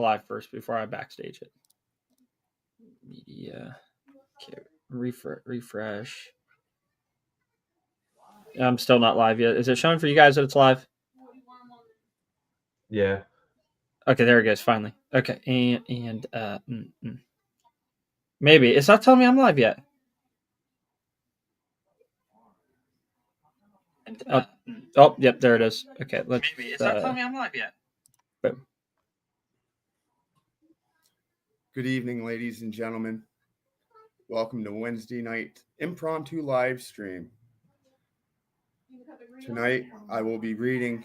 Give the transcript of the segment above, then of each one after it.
live first before I backstage it. Media. Okay, refresh. I'm still not live yet. Is it showing for you guys that it's live? Yeah. Okay, there it goes. Finally. Okay, and maybe it's not telling me I'm live yet. Oh, yep, there it is. Okay, let's. Maybe it's not telling me I'm live yet. Boom. Good evening, ladies and gentlemen. Welcome to Wednesday night impromptu live stream. Tonight, I will be reading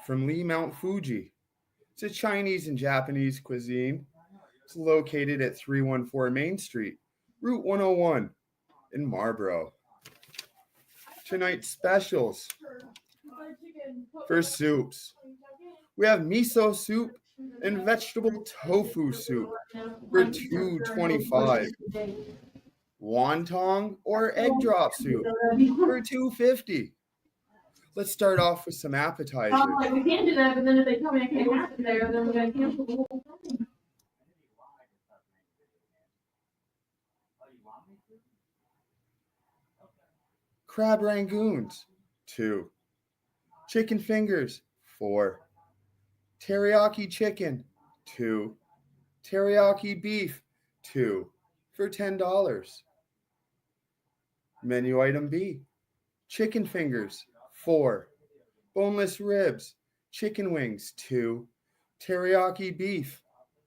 from Lee Mount Fuji. It's a Chinese and Japanese cuisine. It's located at 314 Main Street, Route 101 in Marlborough. Tonight's specials. For soups, we have miso soup and vegetable tofu soup for $2.25. Wonton or egg drop soup for $2.50. Let's start off with some appetizers. We can't do that, but then if they tell me I can't have it there, then we're going to cancel the whole thing. Crab rangoons, 2. Chicken fingers, 4. Teriyaki chicken, 2. Teriyaki beef, 2 for $10. Menu item B, chicken fingers, 4. Boneless ribs, chicken wings, 2. Teriyaki beef,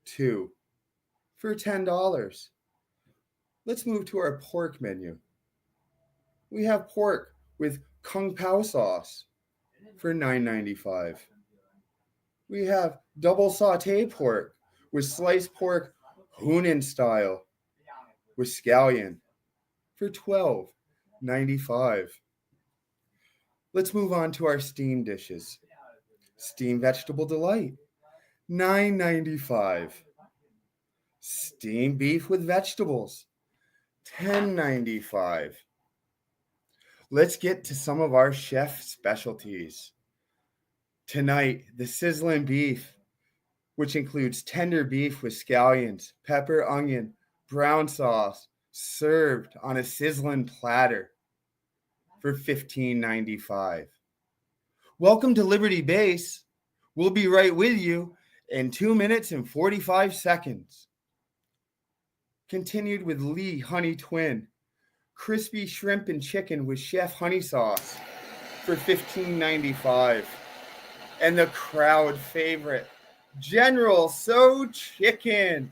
2 for $10. Let's move to our pork menu. We have pork with Kung Pao sauce for $9.95. We have double saute pork with sliced pork Hunan style with scallion for $12.95. Let's move on to our steamed dishes. Steamed vegetable delight, $9.95. Steamed beef with vegetables, $10.95. Let's get to some of our chef specialties. Tonight, the sizzling beef, which includes tender beef with scallions, pepper, onion, brown sauce, served on a sizzling platter for $15.95. Welcome to Liberty Base. We'll be right with you in 2 minutes and 45 seconds. Continued with Lee Honey Twin, crispy shrimp and chicken with Chef Honey Sauce for $15.95. And the crowd favorite, General So Chicken,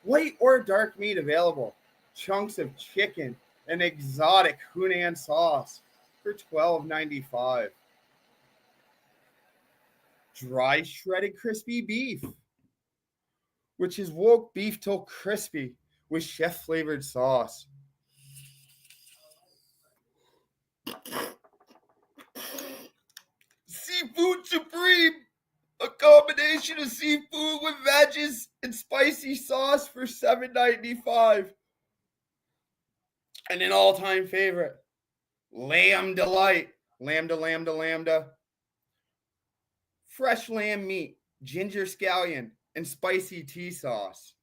white or dark meat available, chunks of chicken and exotic Hunan sauce for $12.95. Dry shredded crispy beef, which is woke beef till crispy with chef flavored sauce. Seafood Supreme, a combination of seafood with veggies and spicy sauce for $7.95. And an all-time favorite, Lamb Delight, Lambda. Fresh lamb meat, ginger scallion, and spicy tea sauce.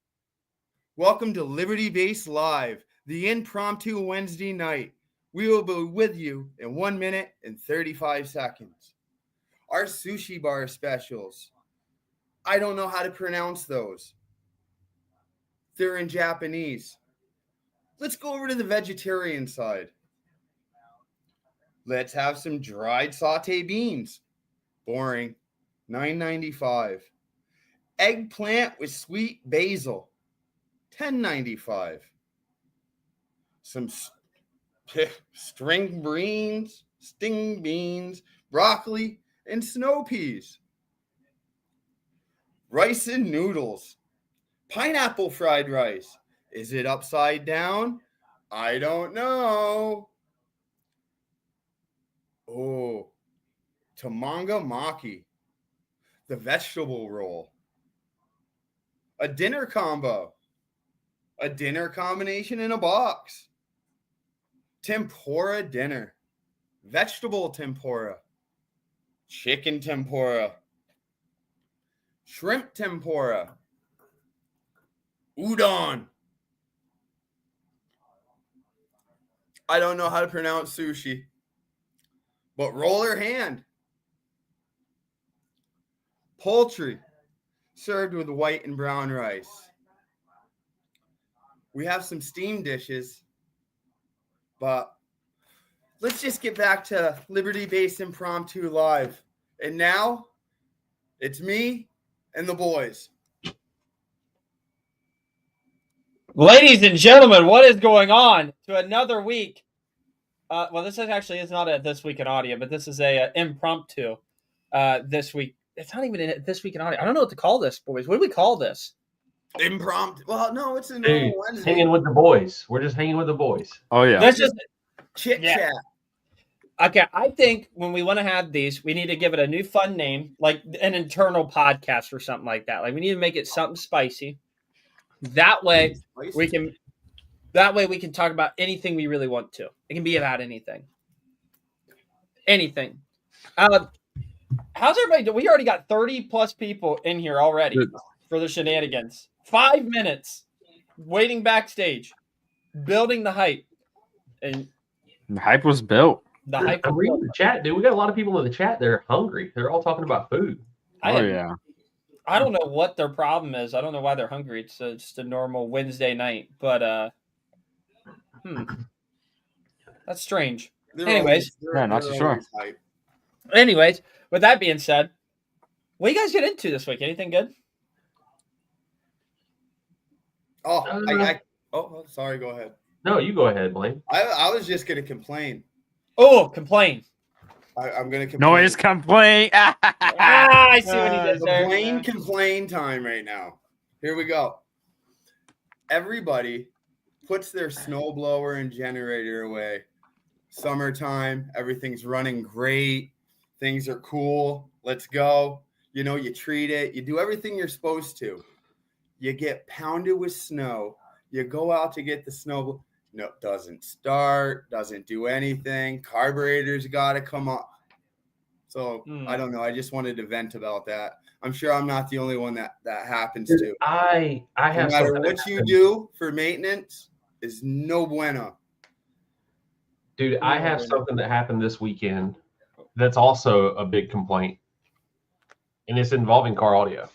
Welcome to Liberty Base Live, the impromptu Wednesday night. We will be with you in 1 minute and 35 seconds. Our sushi bar specials. I don't know how to pronounce those. They're in Japanese. Let's go over to the vegetarian side. Let's have some dried saute beans. Boring. $9.95. Eggplant with sweet basil. $10.95. Some string beans, broccoli, and snow peas. Rice and noodles. Pineapple fried rice. Is it upside down? I don't know. Oh, tamanga maki. The vegetable roll. A dinner combo. A dinner combination in a box. Tempura dinner. Vegetable tempura. Chicken tempura. Shrimp tempura. Udon. I don't know how to pronounce sushi, but roller hand. Poultry, served with white and brown rice. We have some steamed dishes, but let's just get back to Liberty-based Impromptu Live. And now, it's me and the boys. Ladies and gentlemen, what is going on to another week? Well, this is not a This Week in Audio, but this is a impromptu this week. It's not even This Week in Audio. I don't know what to call this, boys. What do we call this? Impromptu. Well, no, it's a normal Wednesday. Hanging with the boys. We're just hanging with the boys. Oh yeah. This is Chit Yeah. chat. okay. I think when we want to have these, we need to give it a new fun name, like an internal podcast or something like that. Like we need to make it something spicy. That way we can talk about anything we really want to. It can be about anything. Anything. How's everybody doing? We already got 30 plus people in here already for the shenanigans. 5 minutes waiting backstage, building the hype. And The hype was built. the hype. I'm reading the chat, dude. We got a lot of people in the chat. They're hungry. They're all talking about food. Yeah. I don't know what their problem is. I don't know why they're hungry. It's just a normal Wednesday night, but that's strange. Anyways. Not so sure. Anyways, with that being said, what do you guys get into this week? Anything good? Oh, sorry. Go ahead. No, you go ahead, Blaine. I was just gonna complain. Oh, complain. I'm gonna complain. Noise complaint. I see what he did there. Complain time right now. Here we go. Everybody puts their snowblower and generator away. Summertime, everything's running great. Things are cool. Let's go. You know, you treat it. You do everything you're supposed to. You get pounded with snow. You go out to get the snow. No, doesn't start. Doesn't do anything. Carburetor's got to come up. So I don't know. I just wanted to vent about that. I'm sure I'm not the only one that happens to. I have no matter something what you do for maintenance is no bueno. Dude, I have something that happened this weekend that's also a big complaint. And it's involving car audio.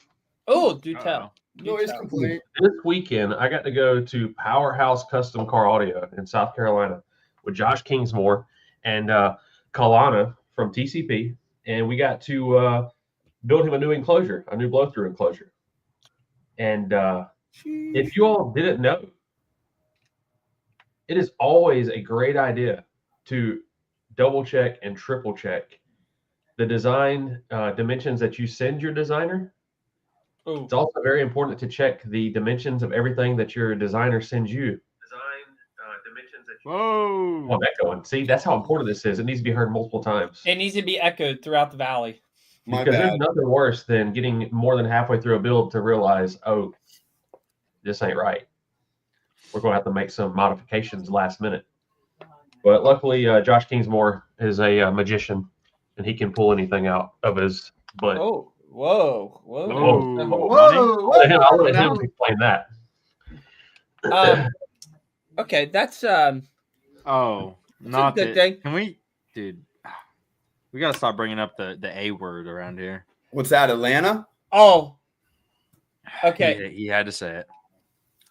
Oh, do tell. Noise complaint. This weekend, I got to go to Powerhouse Custom Car Audio in South Carolina with Josh Kingsmore and Kalana from TCP. And we got to build him a new enclosure, a new blow-through enclosure. And if you all didn't know, it is always a great idea to double-check and triple-check the design dimensions that you send your designer. Ooh. It's also very important to check the dimensions of everything that your designer sends you. Dimensions that Whoa. Oh, echoing. See, that's how important this is. It needs to be heard multiple times. It needs to be echoed throughout the valley. Because there's nothing worse than getting more than halfway through a build to realize, oh, this ain't right. We're going to have to make some modifications last minute. But luckily, Josh Kingsmore is a magician, and he can pull anything out of his butt. Oh, whoa. I'll let him explain that. Okay, that's Oh, that's not a good that. thing. Can we, dude? We gotta stop bringing up the A word around here. What's that, Atlanta? Oh, okay. He had to say it.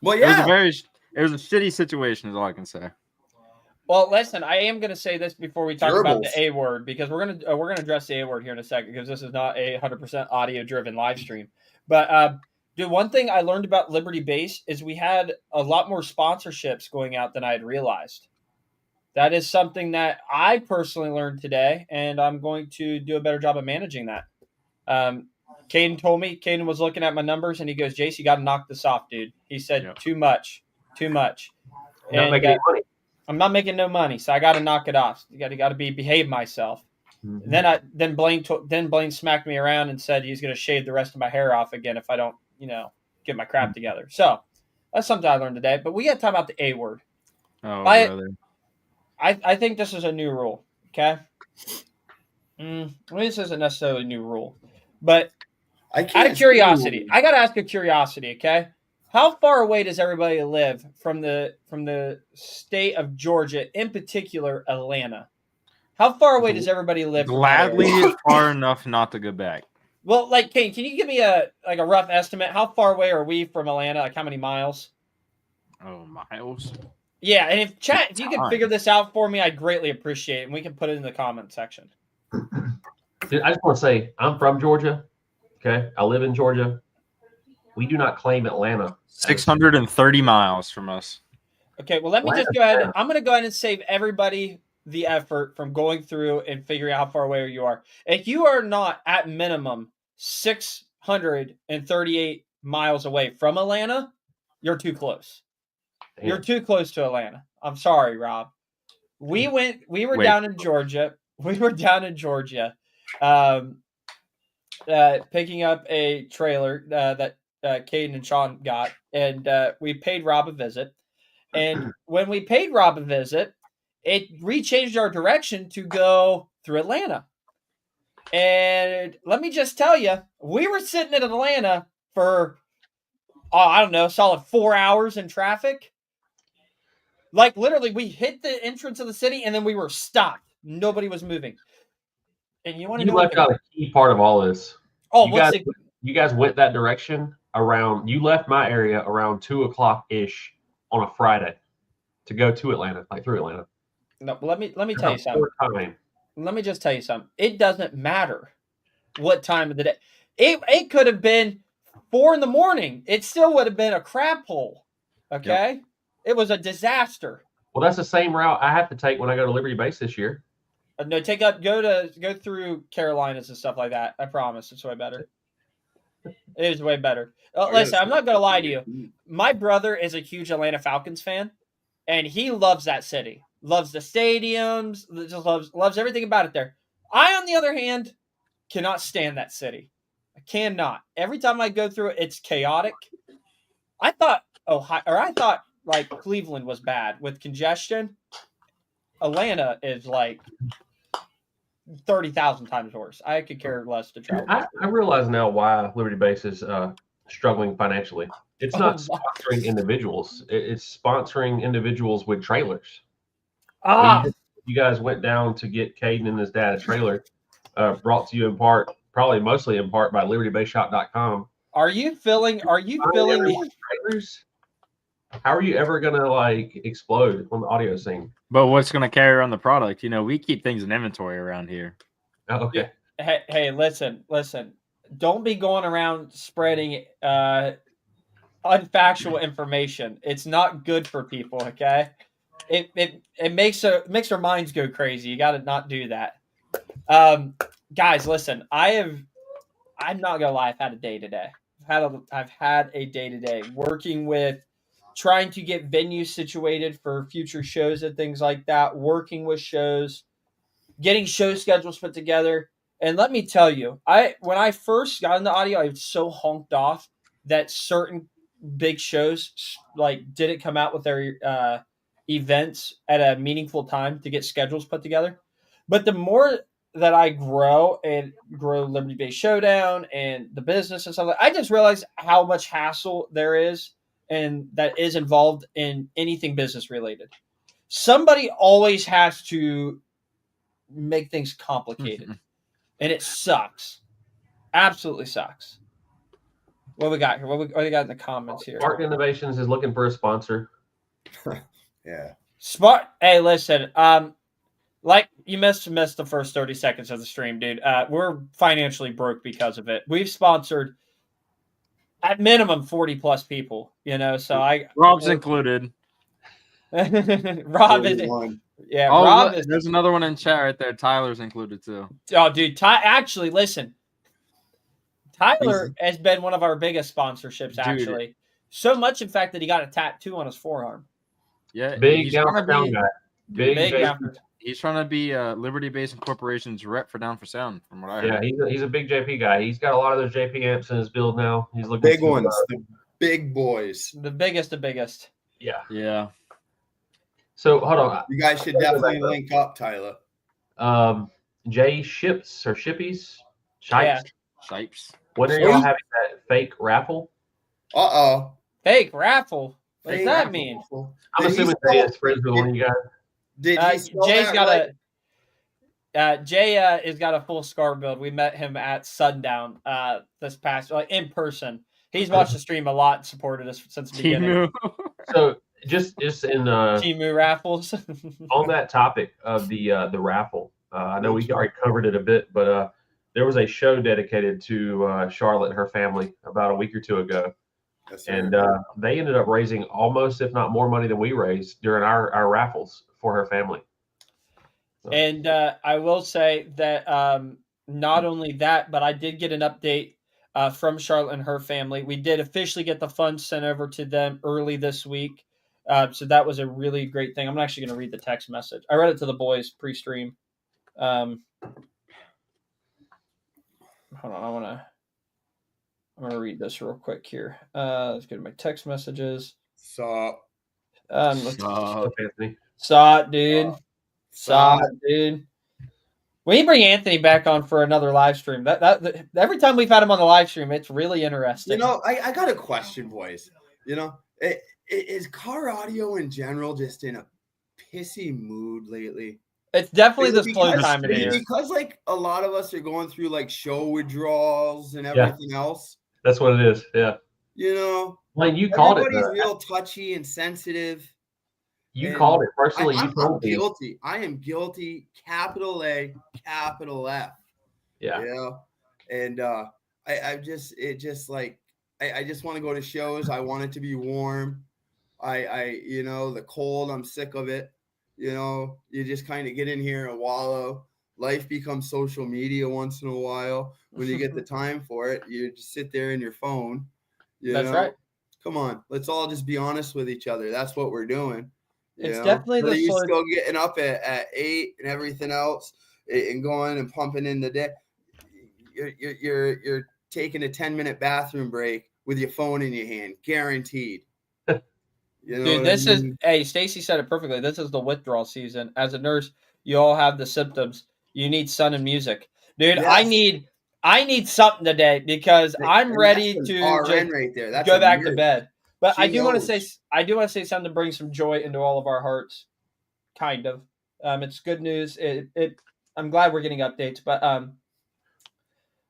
Well, It was yeah. it was a shitty situation, is all I can say. Well, listen, I am going to say this before we talk about Gerbils. the A word, because we're gonna address the A word here in a second, because this is not a 100% audio driven live stream. But dude, one thing I learned about Liberty Base is we had a lot more sponsorships going out than I had realized. That is something that I personally learned today, and I'm going to do a better job of managing that. Caden told me, Caden was looking at my numbers, and he goes, Jace, you got to knock this off, dude. He said, Yep. Too much. Not And, making any money. I'm not making no money, so I got to knock it off. You got to behave myself. Mhm. Then Blaine smacked me around and said he's going to shave the rest of my hair off again if I don't, get my crap together. So that's something I learned today. But we got to talk about the A word. Oh, I- brother. I think this is a new rule. Okay. This isn't necessarily a new rule, but I out can't of curiosity, I got to ask a curiosity. Okay. How far away does everybody live from the state of Georgia, in particular Atlanta? How far away does everybody live from that Gladly area? is far enough not to go back. Well, like Kane, can you give me a rough estimate? How far away are we from Atlanta? Like how many miles? Oh, miles. Yeah, and if you can Time. figure this out for me, I'd greatly appreciate it, and we can put it in the comment section. Dude, I just want to say I'm from Georgia. Okay, I live in Georgia. We do not claim Atlanta. 630 miles from us. Okay, well, let me just go ahead. I'm going to go ahead and save everybody the effort from going through and figuring out how far away you are. If you are not at minimum 638 miles away from Atlanta, you're too close. Damn. You're too close to Atlanta. I'm sorry, Rob. We were down in Georgia. We were down in Georgia, picking up a trailer that Caden and Sean got, and we paid Rob a visit. And when we paid Rob a visit, it rechanged our direction to go through Atlanta. And let me just tell you, we were sitting in Atlanta for, I don't know, solid 4 hours in traffic. Like literally, we hit the entrance of the city and then we were stopped. Nobody was moving. And you want to know left out a key part of all this. Oh, you guys went that direction around. You left my area around 2:00 ish on a Friday to go to Atlanta, like through Atlanta. No, let me tell you something. Let me just tell you something. It doesn't matter what time of the day. It could have been 4 a.m. It still would have been a crap hole. Okay, yep. It was a disaster. Well, that's the same route I have to take when I go to Liberty Base this year. No, go through Carolinas and stuff like that. I promise, it's way better. It is way better. Listen, I'm not gonna lie to you. My brother is a huge Atlanta Falcons fan, and he loves that city. Loves the stadiums. Just loves everything about it there. I, on the other hand, cannot stand that city. I cannot. Every time I go through it, it's chaotic. I thought like Cleveland was bad with congestion. Atlanta is like 30,000 times worse. I could care less to travel. I realize now why Liberty Base is struggling financially. It's not sponsoring individuals. It's sponsoring individuals with trailers. You guys went down to get Caden and his dad a trailer, brought to you in part, probably mostly in part by LibertyBaseShop.com. Are you feeling trailers? How are you ever gonna like explode on the audio scene? But what's gonna carry on the product? You know, we keep things in inventory around here. Oh, okay. Hey, listen. Don't be going around spreading unfactual information. It's not good for people, okay? It makes their minds go crazy. You got to not do that. Guys, listen. I'm not gonna lie. I've had a day today. I've had a day today working with trying to get venues situated for future shows and things like that. Working with shows, getting show schedules put together. And let me tell you, when I first got into audio, I was so honked off that certain big shows like didn't come out with their events at a meaningful time to get schedules put together. But the more that I grow Liberty Base Showdown and the business and stuff like that, I just realized how much hassle there is and that is involved in anything business related. Somebody always has to make things complicated. Mm-hmm. And it sucks. Absolutely sucks. What we got here? What we got in the comments here? Spark Innovations is looking for a sponsor. Yeah. Hey, listen. Like you missed the first 30 seconds of the stream, dude. We're financially broke because of it. We've sponsored at minimum 40 plus people. You know, so Rob's included. Rob is. Yeah, oh, Rob look, there's another one in chat right there. Tyler's included too. Oh, dude. Actually, listen. Tyler has been one of our biggest sponsorships, actually. Dude. So much, in fact, that he got a tattoo on his forearm. Yeah, big down for sound guy. He's trying to be Liberty Base Incorporation's rep for Down for Sound, from what I heard. Yeah, he's a big JP guy. He's got a lot of those JP amps in his build now. He's looking big ones, the big boys, the biggest. Yeah. So hold on. You guys should definitely link up, Tyler. Jay Ships or Shippies? Shipes. When are y'all having that fake raffle? Uh-oh. Fake raffle. What does Fake that mean? raffle. I'm Did he assuming spell- Jay is friends with one of you guys. Did he spell Jay's that got right? Jay has got a full scar build. We met him at Sundown this past in person. He's watched the stream a lot and supported us since the beginning. Timu. So just in Timu raffles. on that topic of the raffle, I know we already covered it a bit, but there was a show dedicated to Charlotte and her family about a week or two ago, Yes, and they ended up raising almost, if not more, money than we raised during our raffles for her family. So. And I will say that not only that, but I did get an update from Charlotte and her family. We did officially get the funds sent over to them early this week. So that was a really great thing. I'm actually going to read the text message. I read it to the boys pre-stream. Hold on, I'm gonna read this real quick here. Let's go to my text messages. So, Anthony. Saw it, dude. Saw it, dude. We bring Anthony back on for another live stream. That every time we've had him on the live stream, it's really interesting. I got a question, boys. Is car audio in general just in a pissy mood lately? It's definitely the slow time of the year. Because a lot of us are going through show withdrawals and everything else. That's what it is. Yeah. Like you called it. Everybody's real touchy and sensitive. You called it personally. I'm guilty. I am guilty. Capital A, capital F. Yeah. And I just want to go to shows. I want it to be warm. The cold, I'm sick of it. You just kind of get in here and wallow. Life becomes social media once in a while. When you get the time for it, you just sit there in your phone. That's right. Come on, let's all just be honest with each other. That's what we're doing. It's definitely the you still getting up at 8 and everything else and going and pumping in the day. You're taking a 10-minute bathroom break with your phone in your hand, guaranteed. Dude, this is Stacy said it perfectly. This is the withdrawal season. As a nurse, you all have the symptoms. You need sun and music. Dude, yes. I need something today because I'm ready to right there. Go back to bed. But I do want to say something to bring some joy into all of our hearts. Kind of. It's good news. I'm glad we're getting updates. But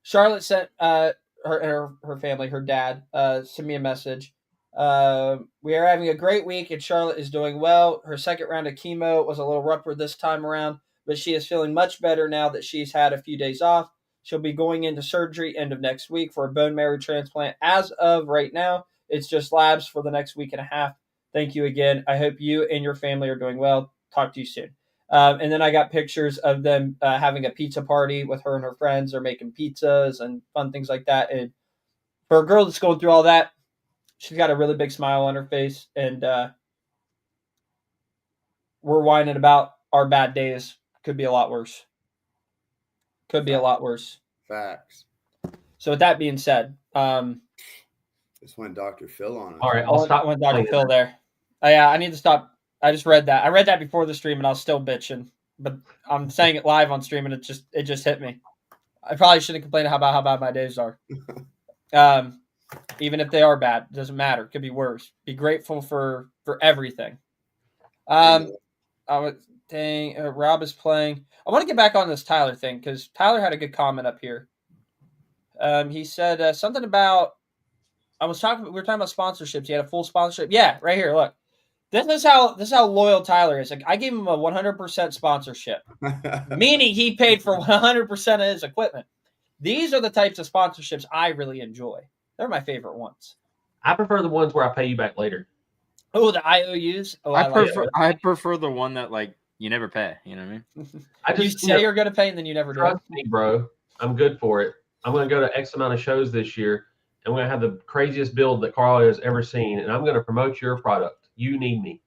Charlotte sent her family, her dad, sent me a message. We are having a great week and Charlotte is doing well. Her second round of chemo was a little rougher this time around, but she is feeling much better now that she's had a few days off. She'll be going into surgery end of next week for a bone marrow transplant. As of right now, it's just labs for the next week and a half. Thank you again. I hope you and your family are doing well. Talk to you soon. And then I got pictures of them having a pizza party with her and her friends. They're making pizzas and fun things like that. And for a girl that's going through all that, she's got a really big smile on her face. And we're whining about our bad days. Could be a lot worse. Could be a lot worse. Facts. So with that being said, this went Dr. Phil on it. All right, I'll stop. Went Dr. Phil there. Yeah, I need to stop. I just read that. I read that before the stream, and I was still bitching. But I'm saying it live on stream, and it just hit me. I probably shouldn't complain about how bad my days are. Even if they are bad, it doesn't matter. It could be worse. Be grateful for everything. I was saying Rob is playing. I want to get back on this Tyler thing because Tyler had a good comment up here. He said something about we were talking about sponsorships. He had a full sponsorship. Yeah, right here. Look, this is how loyal Tyler is. Like I gave him a 100% sponsorship, meaning he paid for 100% of his equipment. These are the types of sponsorships I really enjoy. They're my favorite ones. I prefer the ones where I pay you back later. Oh, the IOUs. Oh, I prefer the one that you never pay. You know what I mean? You say you're going to pay and then you never do. Trust me, bro. I'm good for it. I'm going to go to X amount of shows this year, and we're going to have the craziest build that Carl has ever seen, and I'm going to promote your product. You need me.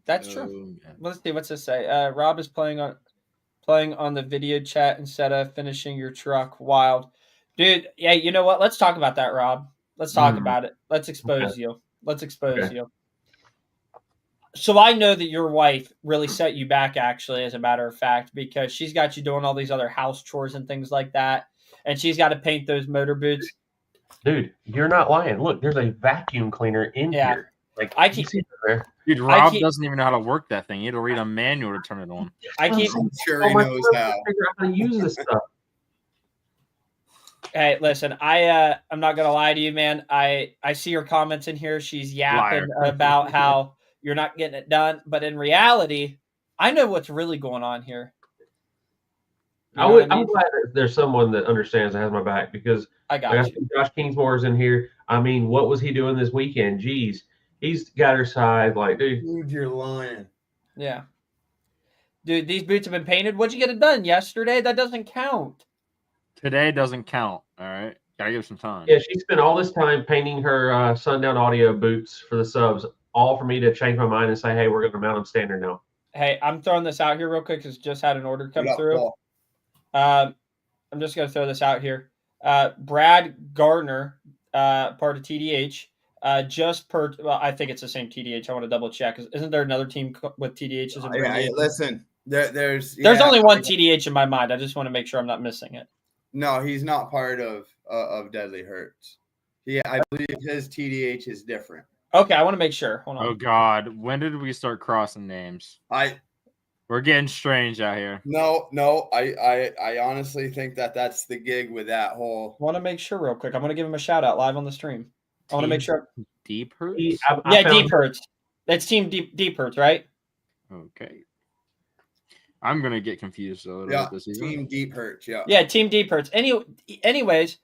That's true. Let's see. What's this say? Rob is playing on the video chat instead of finishing your truck. Wild. Dude, yeah, you know what? Let's talk about that, Rob. Let's talk about it. Let's expose you. Let's expose you. So I know that your wife really set you back, actually, as a matter of fact, because she's got you doing all these other house chores and things like that, and she's got to paint those motor boots. Dude, you're not lying. Look, there's a vacuum cleaner in Yeah. here. Like I you keep- see it there. Dude, I Rob keep- doesn't even know how to work that thing. He had to read a manual to turn it on. I keep. I'm sure Oh, he my knows son how. can't figure out how to use this stuff. Hey, listen. I'm not gonna lie to you, man. I see her comments in here. She's yapping about how you're not getting it done, but in reality, I know what's really going on here. You know what I I'm mean? glad that there's someone that understands and has my back because I like got I you. see Josh Kingsmore's in here. I mean, what was he doing this weekend? Jeez, he's got her side. Like, dude, Dude, you're lying. Yeah. Dude, these boots have been painted. What'd you get it done yesterday? That doesn't count. Today doesn't count. All right, gotta give some time. yeah, she spent all this time painting her Sundown Audio boots for the subs, all for me to change my mind and say, hey, we're going to mount them standard now. Hey, I'm throwing this out here real quick because just had an order come What up, through. Paul? I'm just gonna throw this out here. Brad Gardner, part of TDH, well, I think it's the same TDH. I want to double check. Isn't there another team with TDH as a brand? Listen, there's only one TDH in my mind. I just want to make sure I'm not missing it. No, he's not part of Deadly Hurts. I believe his TDH is different. Okay, I want to make sure. Hold on. Oh God, when did we start crossing names? We're getting strange out here. No. I honestly think that's the gig with that whole. I want to make sure real quick. I'm going to give him a shout out live on the stream. I want to make sure. Deep Hurts? Yeah, Deep Hurts. That's Team Deep Hurts, right? Okay. I'm gonna get confused a little bit this season. Team Deep Hurts. Yeah. Yeah, Team Deep Hurts. Anyways,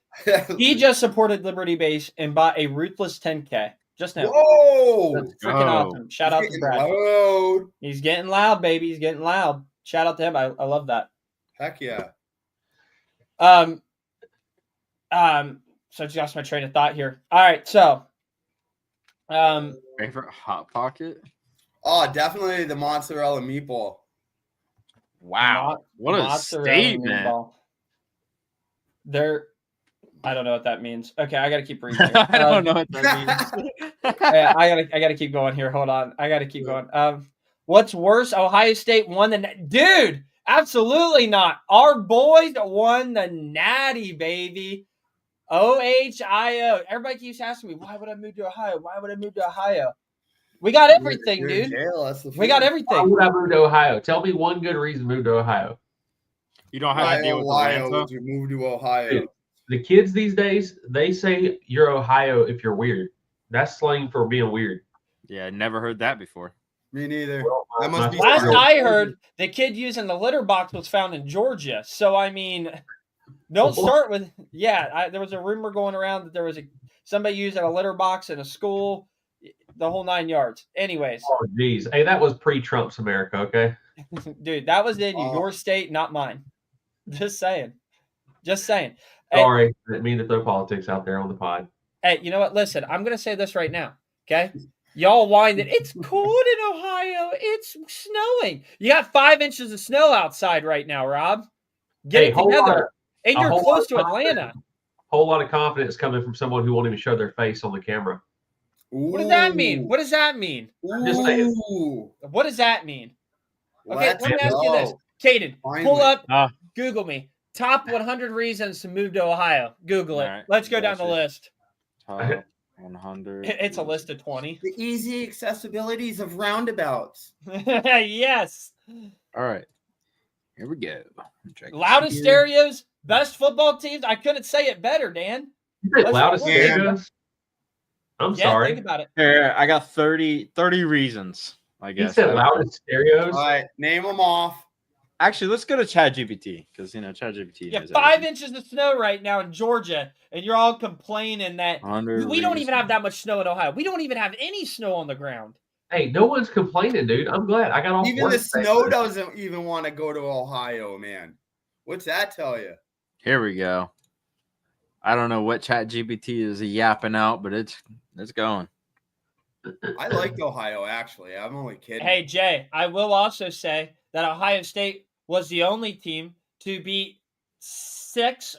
he just supported Liberty Base and bought a Ruthless 10K just now. Whoa! That's freaking awesome. Shout out to Brad. Loud. He's getting loud, baby. He's getting loud. Shout out to him. I love that. Heck yeah. So I just lost my train of thought here. All right, so Favorite Hot Pocket? Oh, definitely the mozzarella meatball. Wow, what a mozzarella statement! meatball. I don't know what that means. Okay, I got to keep reading. Here. I don't know what that means. Yeah, I gotta keep going here. Hold on, I gotta keep going. What's worse? Ohio State won the dude. Absolutely not. Our boys won the Natty, baby. OHIO. Everybody keeps asking me, why would I move to Ohio? Why would I move to Ohio? We got everything, You're in dude. jail, that's the We got feeling. Why everything. would I move to Ohio? Tell me one good reason to move to Ohio. You don't have to deal with Why Atlanta. would you move to Ohio? Dude, the kids these days, they say you're Ohio if you're weird. That's slang for being weird. Yeah, never heard that before. Me neither. Well, That must be Last true. I heard, the kid using the litter box was found in Georgia. So I mean, don't start with there was a rumor going around that there was somebody using a litter box in a school, the whole 9 yards. Anyways, Oh, geez. Hey, that was pre-Trump's America, okay? dude, that was in your state, not mine. Just saying. Hey, Sorry, I didn't mean to throw politics out there on the pod. hey, you know what? Listen, I'm gonna say this right now. Okay. Y'all whine that it's cold in Ohio. It's snowing. You got 5 inches of snow outside right now, Rob. Get it together. And you're close to Atlanta. Whole lot of confidence coming from someone who won't even show their face on the camera. What does that mean? What does that mean? Just saying. Ooh. What does that mean? Okay, Let's let me ask you this. go. Caden, pull Finally. up, Google me. Top 100 reasons to move to Ohio. Google it. All right, Let's go down the gotcha. list. Top 100. It's a list of 20. The easy accessibilities of roundabouts. Yes. All right, here we go. Check Loudest here. stereos, best football teams. I couldn't say it better, Dan. You said Let's loudest go. stereos? I'm Yeah, sorry. think about it. Here, I got 30 reasons. I He guess. said loudest stereos? All right, name them off. Actually, let's go to ChatGPT because ChatGPT. Yeah, knows 5 everything. inches of snow right now in Georgia, and you're all complaining that 100 we don't even have reasons. that much snow in Ohio. We don't even have any snow on the ground. Hey, no one's complaining, dude. I'm glad. I got off Even work the today. snow doesn't even want to go to Ohio, man. What's that tell you? Here we go. I don't know what ChatGPT is yapping out, but it's going. I liked Ohio, actually. I'm only kidding. Hey, Jay, I will also say that Ohio State was the only team to beat 6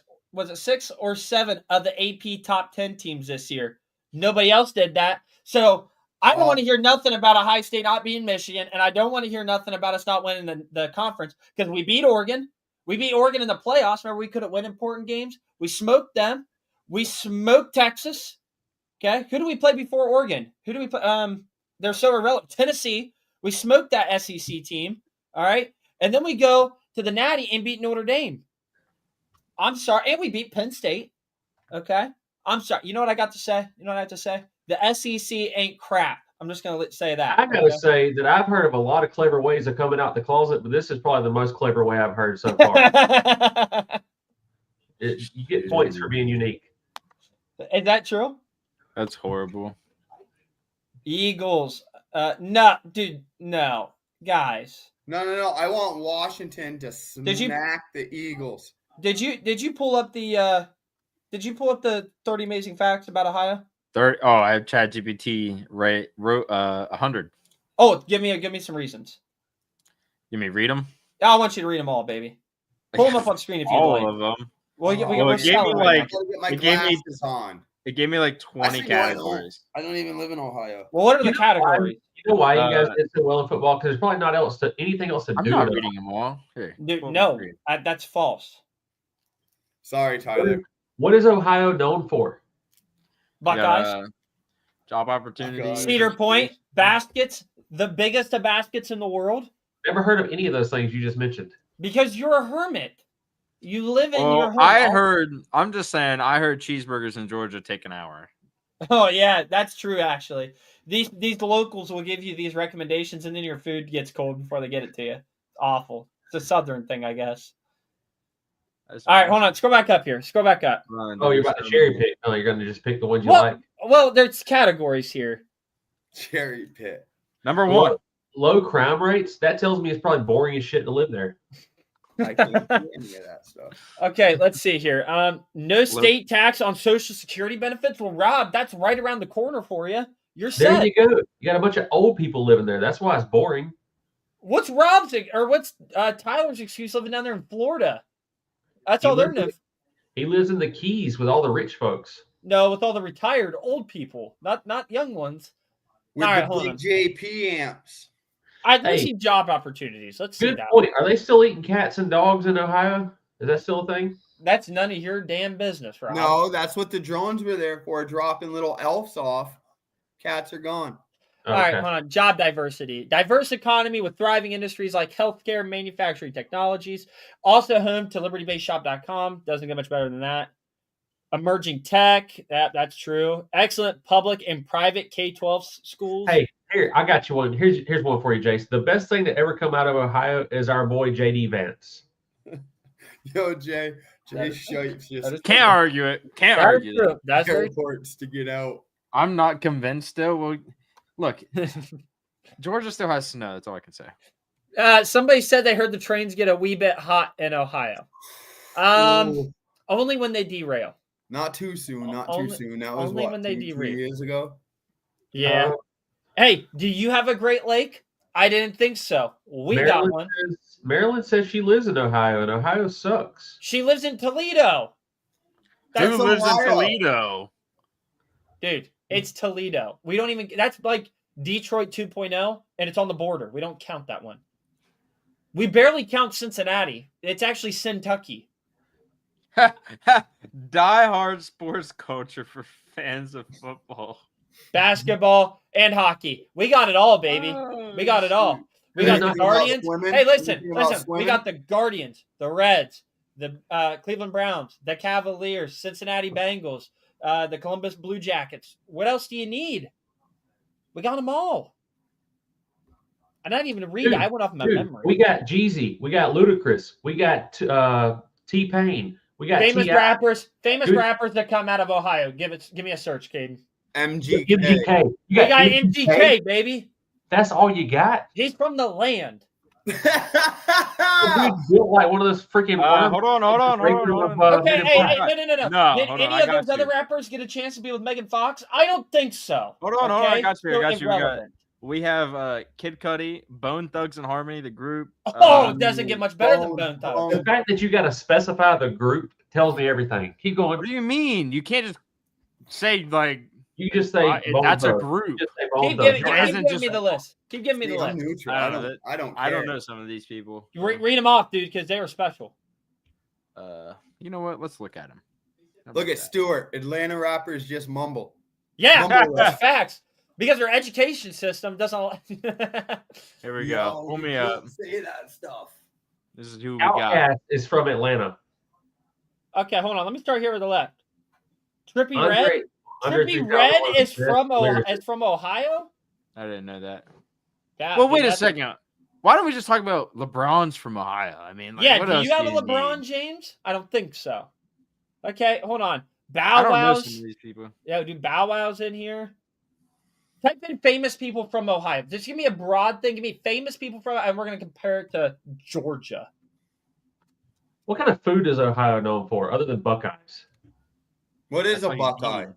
or 7 of the AP top 10 teams this year. Nobody else did that. So I don't want to hear nothing about Ohio State not being Michigan, and I don't want to hear nothing about us not winning the conference because we beat Oregon. We beat Oregon in the playoffs. Remember, we couldn't win important games. We smoked them. We smoked Texas. Okay. Who do we play before Oregon? Who do we play? They're so irrelevant. Tennessee. We smoked that SEC team. All right. And then we go to the Natty and beat Notre Dame. I'm sorry. And we beat Penn State. Okay. I'm sorry. You know what I got to say? You know what I have to say? The SEC ain't crap. I'm just going to say that. I gotta say that I've heard of a lot of clever ways of coming out the closet, but this is probably the most clever way I've heard so far. You get points for being unique. Is that true? That's horrible. Eagles. No, dude, no. Guys. No. I want Washington to smack the Eagles. Did you pull up the 30 amazing facts about Ohio? 30. Oh, I have ChatGPT wrote 100. Oh, give me some reasons. You mean read them? I want you to read them all, baby. Pull them up on screen if you all like. of them. Well, it we're gave me selling like I gotta get my it gave me- glasses on. It gave me like 20 Actually, no, I don't. categories. I don't even live in Ohio. Well, what are the You know why? categories? You know why you guys did so well in football? Because there's probably not anything else to I'm do. not to- reading them all. Here, Dude, pull no, them read. that's false. Sorry, Tyler. What is Ohio known for? Buckeyes, Job opportunities. Cedar Point, baskets, the biggest of baskets in the world. Never heard of any of those things you just mentioned. Because you're a hermit. You live in your Well, home. I'm just saying, I heard cheeseburgers in Georgia take an hour. Oh yeah, that's true. Actually, these locals will give you these recommendations, and then your food gets cold before they get it to you. It's awful. It's a southern thing, I guess. All right, hold on. Scroll back up here. Scroll back up. Oh, you're about to cherry pick. Oh, you're going to just pick the ones you Well, like. well, there's categories here. Cherry pit. Number one. Low crime rates. That tells me it's probably boring as shit to live there. I can't do any of that stuff. Okay, let's see here. No state tax on Social Security benefits. Well, Rob, that's right around the corner for you. You're There set. you go. You got a bunch of old people living there. That's why it's boring. What's what's Tyler's excuse living down there in Florida? That's He all they're lives known. He lives in the Keys with all the rich folks. No, with all the retired old people, not young ones. With All right, the hold big on. JP amps. Let's Hey. see job opportunities. Let's see Good that. point. Are they still eating cats and dogs in Ohio? Is that still a thing? That's none of your damn business, Rob. No, that's what the drones were there for, dropping little elves off. Cats are gone. All right, hold on. Job diversity. Diverse economy with thriving industries like healthcare, manufacturing technologies. Also home to libertybasedshop.com. Doesn't get much better than that. Emerging tech. That's true. Excellent public and private K-12 schools. Hey, here, I got you one. Here's one for you, Jace. The best thing that ever come out of Ohio is our boy JD Vance. Yo, Jay. That Jay is- Shite that just is- Can't argue it. Can't That's argue that. true. That's very airports to get out. I'm not convinced still. Well, look, Georgia still has snow. That's all I can say. Somebody said they heard the trains get a wee bit hot in Ohio. Ooh, Only when they derail. not too soon. Not only- too soon. That was only what, when they 2-3 derail. years ago. Yeah. Hey, do you have a Great Lake? I didn't think so. We got one. Maryland says she lives in Ohio, and Ohio sucks. She lives in Toledo. That's Who lives in Ohio. Toledo? Dude, it's Toledo. We don't even, that's like Detroit 2.0, and it's on the border. We don't count that one. We barely count Cincinnati. It's actually Kentucky. Die-hard sports culture for fans of football. Basketball and hockey. We got it all, baby. We got it all. We got the Anything about Guardians. swimming? Hey, listen. Anything about We swimming? got the Guardians, the Reds, the Cleveland Browns, the Cavaliers, Cincinnati Bengals, the Columbus Blue Jackets. What else do you need? We got them all. I'm not even read. I went off my memory. We got Jeezy. We got Ludacris. We got T-Pain. We got Famous T.I. rappers Dude. rappers that come out of Ohio. Give me a search, Caden. MGK. MGK. You We got MGK. MGK, baby. That's all you got? He's from the land. The dude built like one of those freaking worms. Hold on. Okay, hey, no. No, Did hold on, any I of got those other you. rappers get a chance to be with Megan Fox? I don't think so. Hold on, I got you. So We got irrelevant. We have Kid Cudi, Bone Thugs and Harmony, the group. Oh, it doesn't get much better than Bone Thugs. Bone. The fact that you got to specify the group tells me everything. Keep going. What do you mean? You can't just say like You just say Bone that's a Thugs. group. You just say Bone Keep Thugs. giving, It keep isn't giving just- me the list. Keep giving me the I'm list. neutral. I I don't know don't. I don't care. I don't know some of these people. Read them off, dude, because they were special. You know what? Let's look at them. How Look about at that? Stuart. Atlanta rappers just mumble. Yeah, Mumble that's rap. facts. Because our education system doesn't. Here we Yo, go. Pull you me can't up. say that stuff. This is who we got. Outkast is from Atlanta. Okay, hold on. Let me start here with the left. Trippy Andre, Red. Andre Trippy 3000 Red was the is best from lyricist. Ohio. I didn't know that. Yeah, Well, dude, wait a that's- second. Why don't we just talk about LeBron's from Ohio? I mean, like, Yeah, what do else you have a do LeBron need? James? I don't think so. Okay, hold on. I Bow don't know some Wow's. of these people. Yeah, do Bow Wow's in here? Type in famous people from Ohio. Just give me a broad thing. Give me famous people from, and we're gonna compare it to Georgia. What kind of food is Ohio known for other than Buckeyes? What is That's a what he's Buckeye? eating.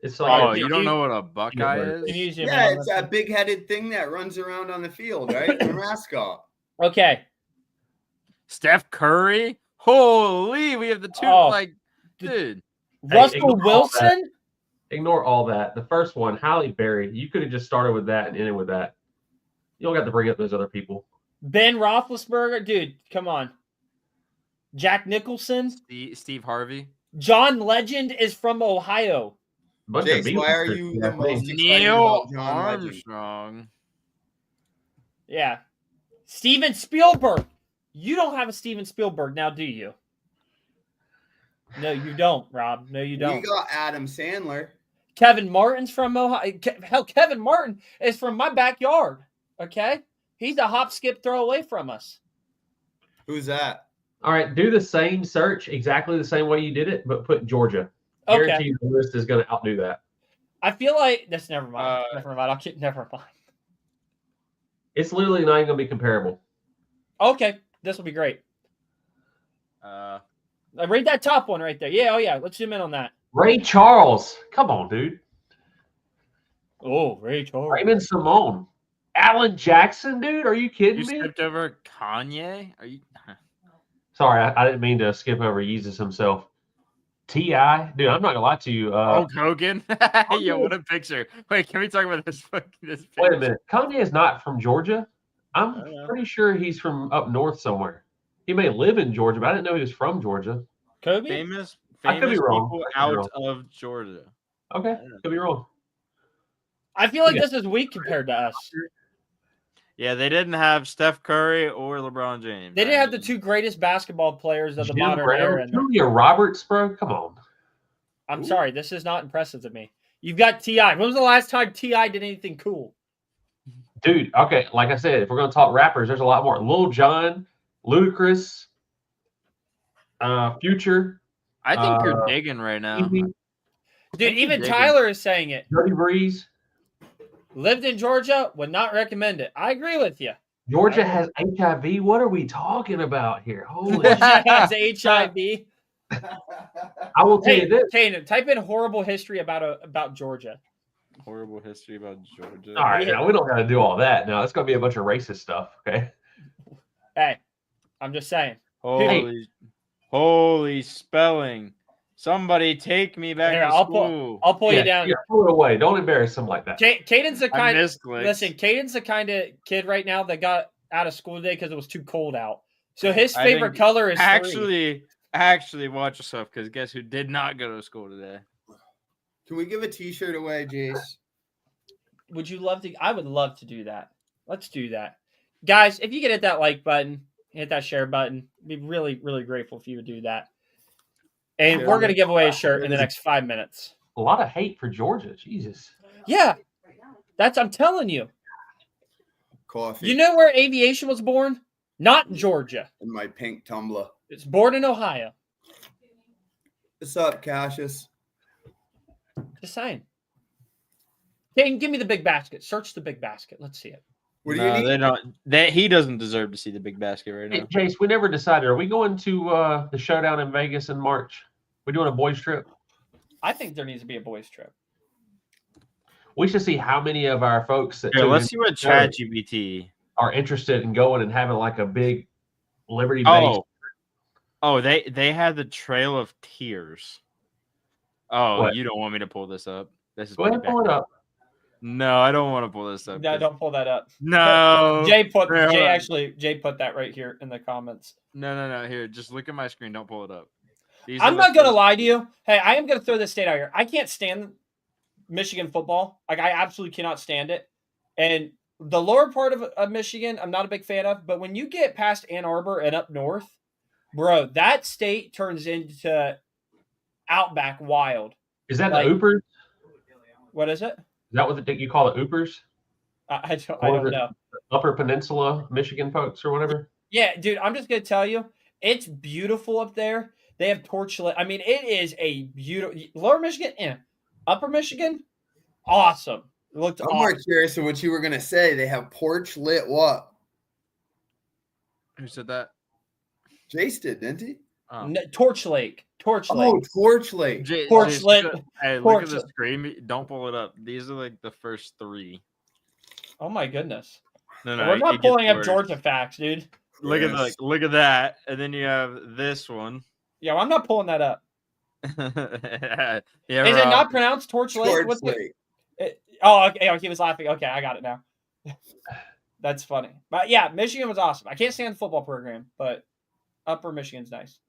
It's Oh, like Oh, a you don't know what a Buckeye butter. Can you is? zoom in Yeah, on it's this that one? big-headed thing that runs around on the field, right? The mascot. Okay. Steph Curry? Holy, we have the two. Oh. Like, dude. Hey, Russell ignore all Wilson. Ignore all that. The first one, Halle Berry. You could have just started with that and ended with that. You don't got to bring up those other people. Ben Roethlisberger. Dude, come on. Jack Nicholson. Steve Harvey. John Legend is from Ohio. Bunch of Jace, Beatles why are fans, you yeah, the me. most excited Neil about John Legend? Armstrong. Yeah. Steven Spielberg. You don't have a Steven Spielberg now, do you? No, you don't, Rob. No, you We don't. got Adam Sandler. Kevin Martin's from Ohio. Hell, Kevin Martin is from my backyard. Okay? He's a hop, skip, throw away from us. Who's that? All right, do the same search exactly the same way you did it, but put Georgia. Okay. Guarantee you the list is going to outdo that. I feel like that's never mind. Never mind. Never mind. It's literally not even going to be comparable. Okay, this will be great. Read that top one right there. Yeah, oh yeah. Let's zoom in on that. Ray Charles. Come on, dude. Oh, Ray Charles. Raymond Simone. Alan Jackson, dude. Are you kidding You me? skipped over Kanye? Are you? Sorry, I didn't mean to skip over Yeezus himself. T.I. Dude, I'm not going to lie to you. Hulk Hogan? Yo, what a picture. Wait, can we talk about this picture? Wait a minute. Kanye is not from Georgia. I'm I know. pretty sure he's from up north somewhere. He may live in Georgia, but I didn't know he was from Georgia. Kobe? Famous I could be wrong. people I could be out of Georgia. Okay, could be wrong. I feel like Yeah. this is weak compared to us. Yeah, they didn't have Steph Curry or LeBron James. They didn't have the two greatest basketball players of the Jim modern Brown, era. Julia Roberts, bro. Come on. I'm sorry, this is not impressive to me. You've got T.I. When was the last time T.I. did anything cool? Dude, okay, like I said, if we're going to talk rappers, there's a lot more. Lil Jon, Ludacris, Future, I think you're digging right now. Easy, Dude, Thank you, even Jacob. Tyler is saying it. Dirty Breeze. Lived in Georgia, would not recommend it. I agree with you. Georgia has HIV. What are we talking about here? Holy Georgia has HIV. I will tell Hey, you this. Kanan, type in horrible history about Georgia. Horrible history about Georgia. All right, Yeah. now we don't got to do all that. Now it's going to be a bunch of racist stuff. Okay. Hey, I'm just saying. Holy spelling. Somebody take me back Here, to I'll school. pull you down. Yeah, pull it away. Don't embarrass him like that. Caden's the I kind. misclicked. Listen, Caden's the kind of kid right now that got out of school today because it was too cold out. So his I favorite think- color is three. Actually, watch yourself, because guess who did not go to school today? Can we give a T-shirt away, Jace? Would you love to? I would love to do that. Let's do that, guys. If you could hit that like button, hit that share button, I'd be really, really grateful if you would do that. And Yeah. we're gonna give away a shirt in the next 5 minutes. A lot of hate for Georgia. Jesus. Yeah, I'm telling you. Coffee. You know where aviation was born? Not in Georgia. in my pink tumbler. It's born in Ohio. What's up, Cassius? Just saying. Caden, give me the big basket. Search the big basket. Let's see it. What do you need? They don't. He doesn't deserve to see the big basket right Hey, now. Jace, we never decided. Are we going to the showdown in Vegas in March? We doing a boys trip? I think there needs to be a boys trip. We should see how many of our folks that Here, tune let's in see what ChatGPT. are interested in going and having like a big Liberty base. Oh, they had the Trail of Tears. Oh, What? you don't want me to pull this up? This is Go ahead and pull it up. No, I don't want to pull this up. No, 'cause- don't pull that up. No. Jay Wait, hold on. put that right here in the comments. No. Here, just look at my screen. Don't pull it up. I'm not gonna lie to you. Hey, I am gonna throw this state out here. I can't stand Michigan football. Like, I absolutely cannot stand it. And the lower part of Michigan, I'm not a big fan of. But when you get past Ann Arbor and up north, bro, that state turns into outback wild. Is that Like, the Oopers? what is it? Is that what you call it, Oopers? I don't know. Upper Peninsula, Michigan folks or whatever? Yeah, dude, I'm just going to tell you, it's beautiful up there. They have torchlit. I mean, it is a beautiful. Lower Michigan, Upper Michigan, awesome. It looked I'm awesome. more curious of what you were going to say. They have porch lit what? Who said that? Jace did, didn't he? Oh. Torch Lake. Torch Lake. Oh, Torch Lake. Torch lit. Hey, look at the screen. Don't pull it up. These are like the first 3. Oh my goodness. No, We're not it gets pulling up worse. Georgia facts, dude. Look at Yes. look at that, and then you have this one. Yeah, well, I'm not pulling that up. Yeah, Is it not pronounced Torch Lake? Torch What's Lake. okay, he was laughing. Okay, I got it now. That's funny. But yeah, Michigan was awesome. I can't stand the football program, but Upper Michigan's nice.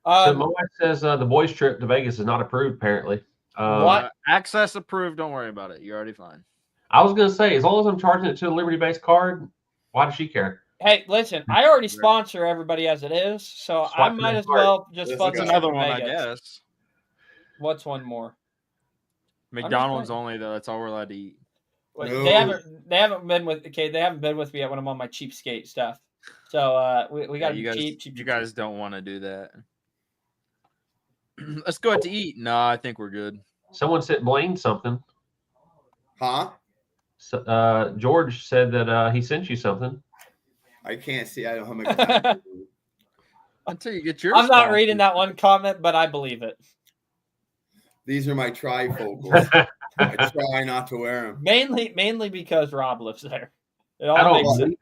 So my wife says the boys' trip to Vegas is not approved, apparently. What? Access approved. Don't worry about it. You're already fine. I was going to say, as long as I'm charging it to a Liberty-based card, why does she care? Hey, listen, I already sponsor everybody as it is, so I Swipe might that as card. well just That's fund Another some one, I Vegas. guess. What's one more? McDonald's only though. That's all we're allowed to eat. Wait, No. They haven't been with me yet when I'm on my cheapskate stuff. So we got to you guys, be cheap. You guys don't want to do that. Let's go out to eat. No, I think we're good. Someone sent Blaine something. Huh? So, George said that he sent you something. I can't see. I don't have my time. Until you get your. I'm not reading that one comment, but I believe it. These are my trifocals. I try not to wear them. Mainly because Rob lives there. It I all don't makes sense.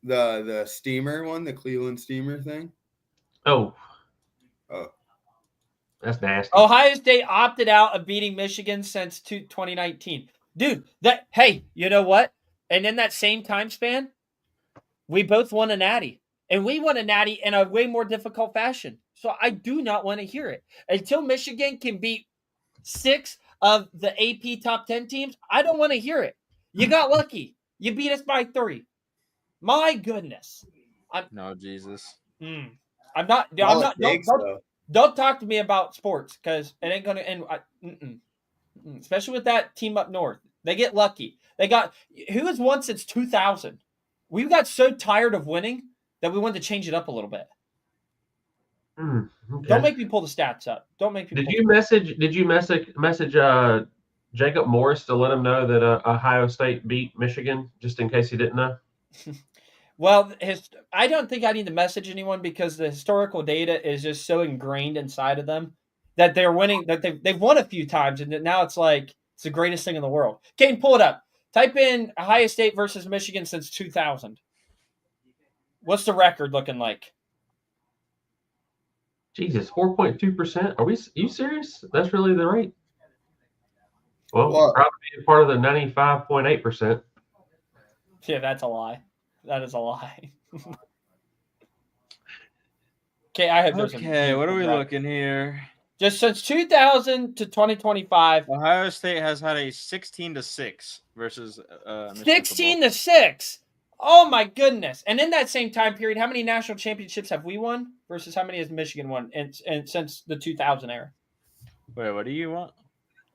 believe The steamer one, the Cleveland steamer thing. Oh. Oh. That's nasty. Ohio State opted out of beating Michigan since 2019. Dude, hey, you know what? And in that same time span, we both won a natty. And we won a natty in a way more difficult fashion. So I do not want to hear it. Until Michigan can beat 6 of the AP top 10 teams, I don't want to hear it. You got lucky. You beat us by 3. My goodness. No, Jesus. I'm not. All it takes, though. Don't talk to me about sports because it ain't gonna end. Especially with that team up north, they get lucky. They got who has won since 2000. We got so tired of winning that we wanted to change it up a little bit. Okay. Don't make me pull the stats up. Don't make me. Did you message Jacob Morris to let him know that Ohio State beat Michigan, just in case he didn't know? Well, I don't think I need to message anyone because the historical data is just so ingrained inside of them that they're winning. That they've won a few times, and now it's like it's the greatest thing in the world. Kane, pull it up. Type in Ohio State versus Michigan since 2000. What's the record looking like? Jesus, 4.2%. Are you serious? That's really the rate? Well, What? probably part of the 95.8%. Yeah, that's a lie. That is a lie. Okay, I have Okay, what are we looking here? Just since 2000 to 2025. Ohio State has had a 16-6 versus 16-6. Oh my goodness! And in that same time period, how many national championships have we won versus how many has Michigan won? And since the 2000 era, Wait, what do you want?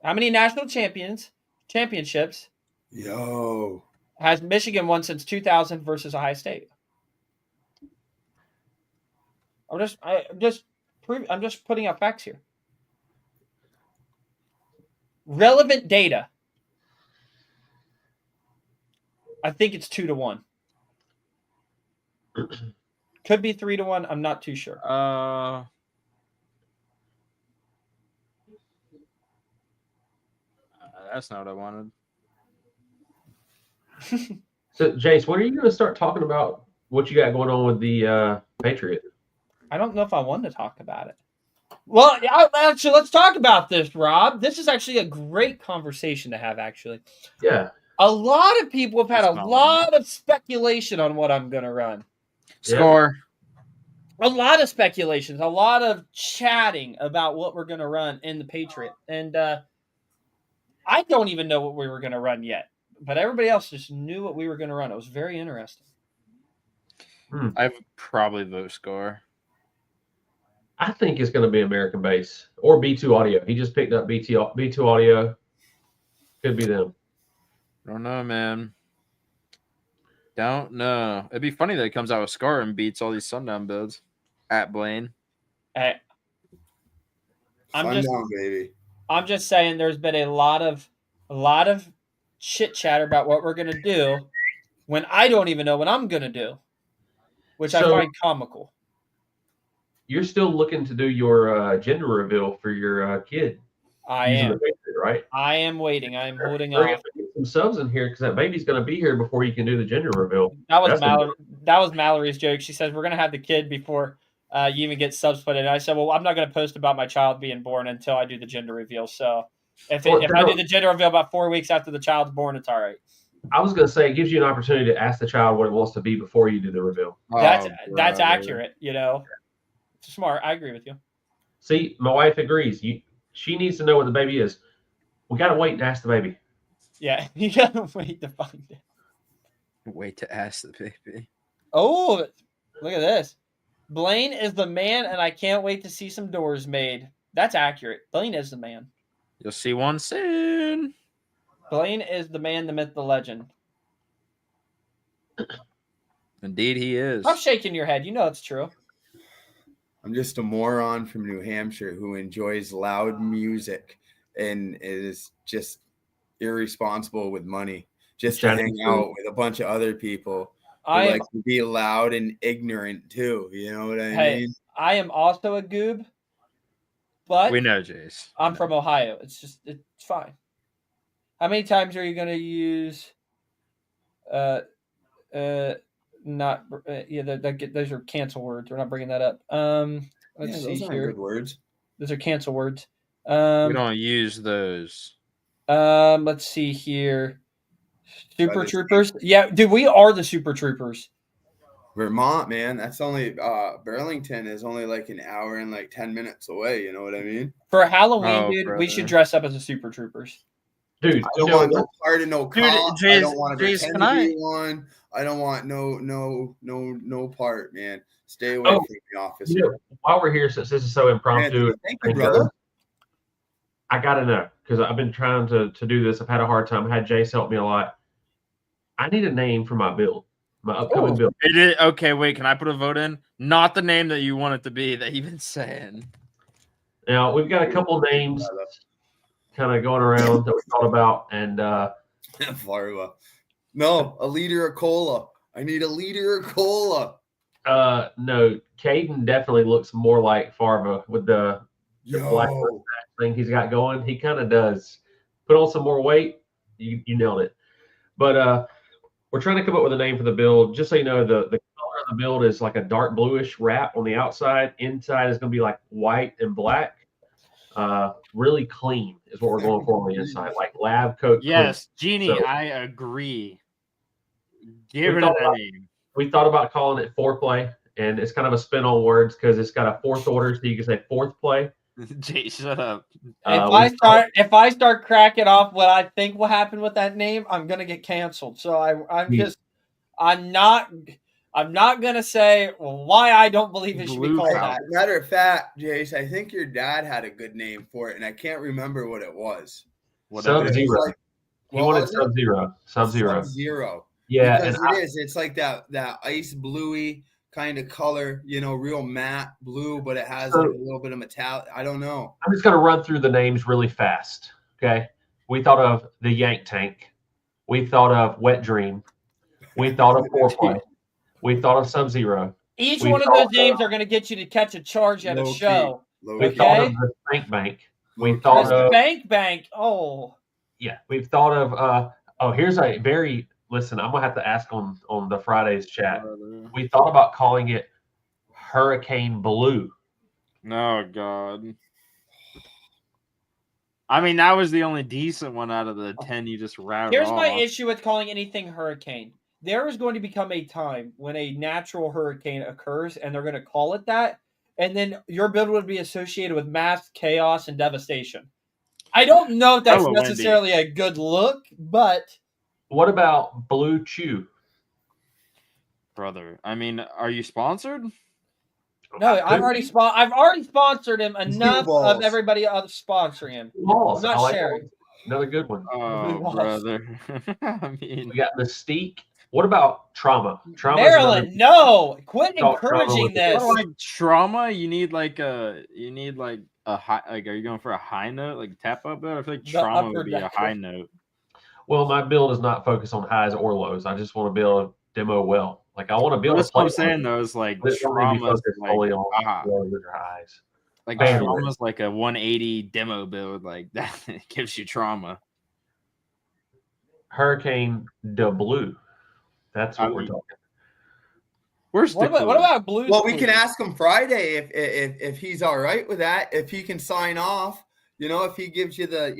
how many national championships Yo. has Michigan won since 2000 versus Ohio State? I'm just putting out facts here. Relevant data. I think it's 2-1. Could be 3-1. I'm not too sure. That's not what I wanted. So, Jace, when are you going to start talking about what you got going on with the Patriot? I don't know if I want to talk about it. Well, actually, let's talk about this, Rob. This is actually a great conversation to have, actually. Yeah. A lot of people have had It's a not lot of speculation on what I'm going to run. Score. a lot of speculations, a lot of chatting about what we're going to run in the Patriot. And I don't even know what we were going to run yet, but everybody else just knew what we were going to run. It was very interesting. I've probably vote Scar. I think it's going to be American Base or B2 Audio. He just picked up B2 Audio. Could be them. Don't know, man. Don't know. It'd be funny that it comes out with Scar and beats all these Sundown builds at Blaine. I'm Sundown, baby. I'm just saying there's been a lot of chit chatter about what we're going to do when I don't even know what I'm going to do, which I find comical. You're still looking to do your gender reveal for your kid. I am. Patriot, right? I am waiting. I am holding Hurry off. up and get some subs in here because that baby's going to be here before you can do the gender reveal. That was Mallory's joke. She says we're going to have the kid before you even get subs put in. I said, well, I'm not going to post about my child being born until I do the gender reveal. So if I do the gender reveal about 4 weeks after the child's born, it's all right. I was going to say it gives you an opportunity to ask the child what it wants to be before you do the reveal. That's accurate. You know, it's smart. I agree with you. See, my wife agrees. She needs to know what the baby is. We got to wait and ask the baby. Yeah, you got to wait to find it. Wait to ask the baby. Oh, look at this. Blaine is the man, and I can't wait to see some doors made. That's accurate. Blaine is the man. You'll see one soon. Blaine is the man, the myth, the legend. Indeed, he is. I'm shaking your head. You know it's true. I'm just a moron from New Hampshire who enjoys loud music and is just irresponsible with money just to hang out with a bunch of other people who like to be loud and ignorant too. You know what I mean? I am also a goob, but we know, Jace. I'm from Ohio. It's fine. How many times are you going to use not those are cancel words. We're not bringing that up. Let's see here. Good words. Those are cancel words. We don't use those. Let's see here. Super Troopers. Yeah, dude, we are the Super Troopers. Vermont, man. That's only Burlington is only like an hour and like 10 minutes away. You know what I mean? For Halloween, dude, we should dress up as the Super Troopers. Dude, I don't want no part of no cop. I don't want to pretend to be one. I don't want no part, man. Stay away from the officer. You know, while we're here, since this is so impromptu, man, thank you, brother. I gotta know because I've been trying to do this. I've had a hard time. I had Jace help me a lot. I need a name for my build, my upcoming build. Okay, wait. Can I put a vote in? Not the name that you want it to be that you've been saying. Now we've got a couple names kind of going around that we thought about, and Farva. No, a liter of cola. I need a liter of cola. No, Caden definitely looks more like Farva with the black thing he's got going. He kind of does. Put on some more weight, you nailed it. But we're trying to come up with a name for the build. Just so you know, the color of the build is like a dark bluish wrap on the outside. Inside is going to be like white and black. Really clean is what we're going for on the inside, like lab coat. Yes, clean. Jeannie, so, I agree. Give it a name. We thought about calling it foreplay, and it's kind of a spin on words because it's got a fourth order, so you can say fourth play. Jay, shut up. If I start cracking off what I think will happen with that name, I'm gonna get canceled. So I'm not gonna say why I don't believe it should be called that. Matter of fact, Jace, I think your dad had a good name for it, and I can't remember what it was. Sub-Zero. He wanted Sub-Zero. Sub-Zero. Yeah, because it is. It's like that ice bluey kind of color, you know, real matte blue, but it has like a little bit of metallic. I don't know. I'm just going to run through the names really fast. Okay. We thought of the Yank Tank. We thought of Wet Dream. We thought of Foreplay. We thought of Sub-Zero. Each one of those names are going to get you to catch a charge at a show. We thought of the Spank Bank. We thought of Bank. Oh. Yeah. We've thought of, here's a very, listen, I'm going to have to ask on the Friday's chat. We thought about calling it Hurricane Blue. Oh, God. I mean, that was the only decent one out of the 10 you just rattled off. Here's my issue with calling anything Hurricane. there is going to become a time when a natural hurricane occurs, and they're going to call it that, and then your build would be associated with mass chaos and devastation. I don't know if that's Hella windy. necessarily a good look, but What about Blue Chew? Brother, I mean, are you sponsored? no, I've already sponsored him Blue enough balls. of everybody else sponsoring him. Balls. I'm not I like sharing. that. Another good one. Oh, balls. brother. I mean, We got Mystique. What about Trauma? Trauma Maryland, no, quit Talk trauma encouraging with the this. like trauma, you need like a high, like, are you going for a high note, like tap up build? I feel like The trauma upper would be a deck. high note. Well, my build is not focused on highs or lows. I just want to be able to demo well. Like I want to be But able that's to play. what I'm saying though, is like But it don't need to be trauma's focused like solely on lows or highs. like Bandwidth. trauma's like a 180 demo build, like that it gives you trauma. Hurricane de Blue. That's what I we're mean, talking. Where's What the about Blues? Well, we can Clues? ask him Friday if he's all right with that. If he can sign off, if he gives you the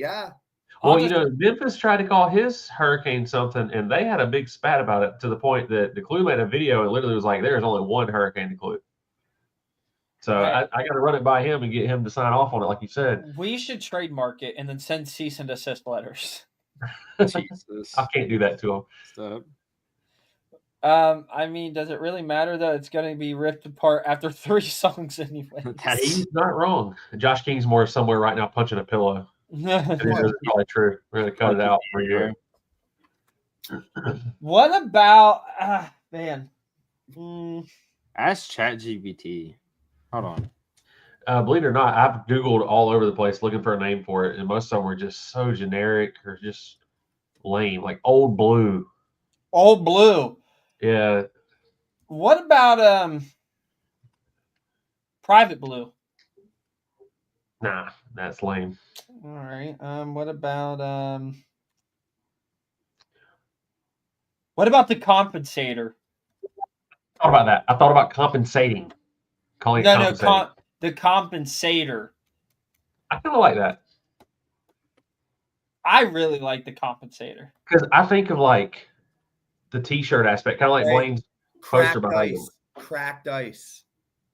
I'll Well, just- Memphis tried to call his hurricane something, and they had a big spat about it to the point that the Clue made a video and literally was like, "There's only one hurricane to Clue." So Right. I got to run it by him and get him to sign off on it, like you said. We should trademark it and then send cease and desist letters. Jesus. I can't do that to him. Stop. I mean, does it really matter that it's going to be ripped apart after 3 songs anyway? He's not wrong. Josh Kingsmore is somewhere right now punching a pillow. It is probably true. We're gonna cut it out for you. What about man? Ask ChatGPT. Hold on. Believe it or not, I've Googled all over the place looking for a name for it, and most of them were just so generic or just lame, like Old Blue. Old Blue. Yeah. What about Private Blue? Nah, that's lame. All right. What about the compensator? I thought about that. I thought about compensating. Calling it compensating. The compensator. I kind of like that I really like the compensator. because I think of like the T-shirt aspect, kind of like Right. Blaine's poster cracked behind him. ice. Cracked ice.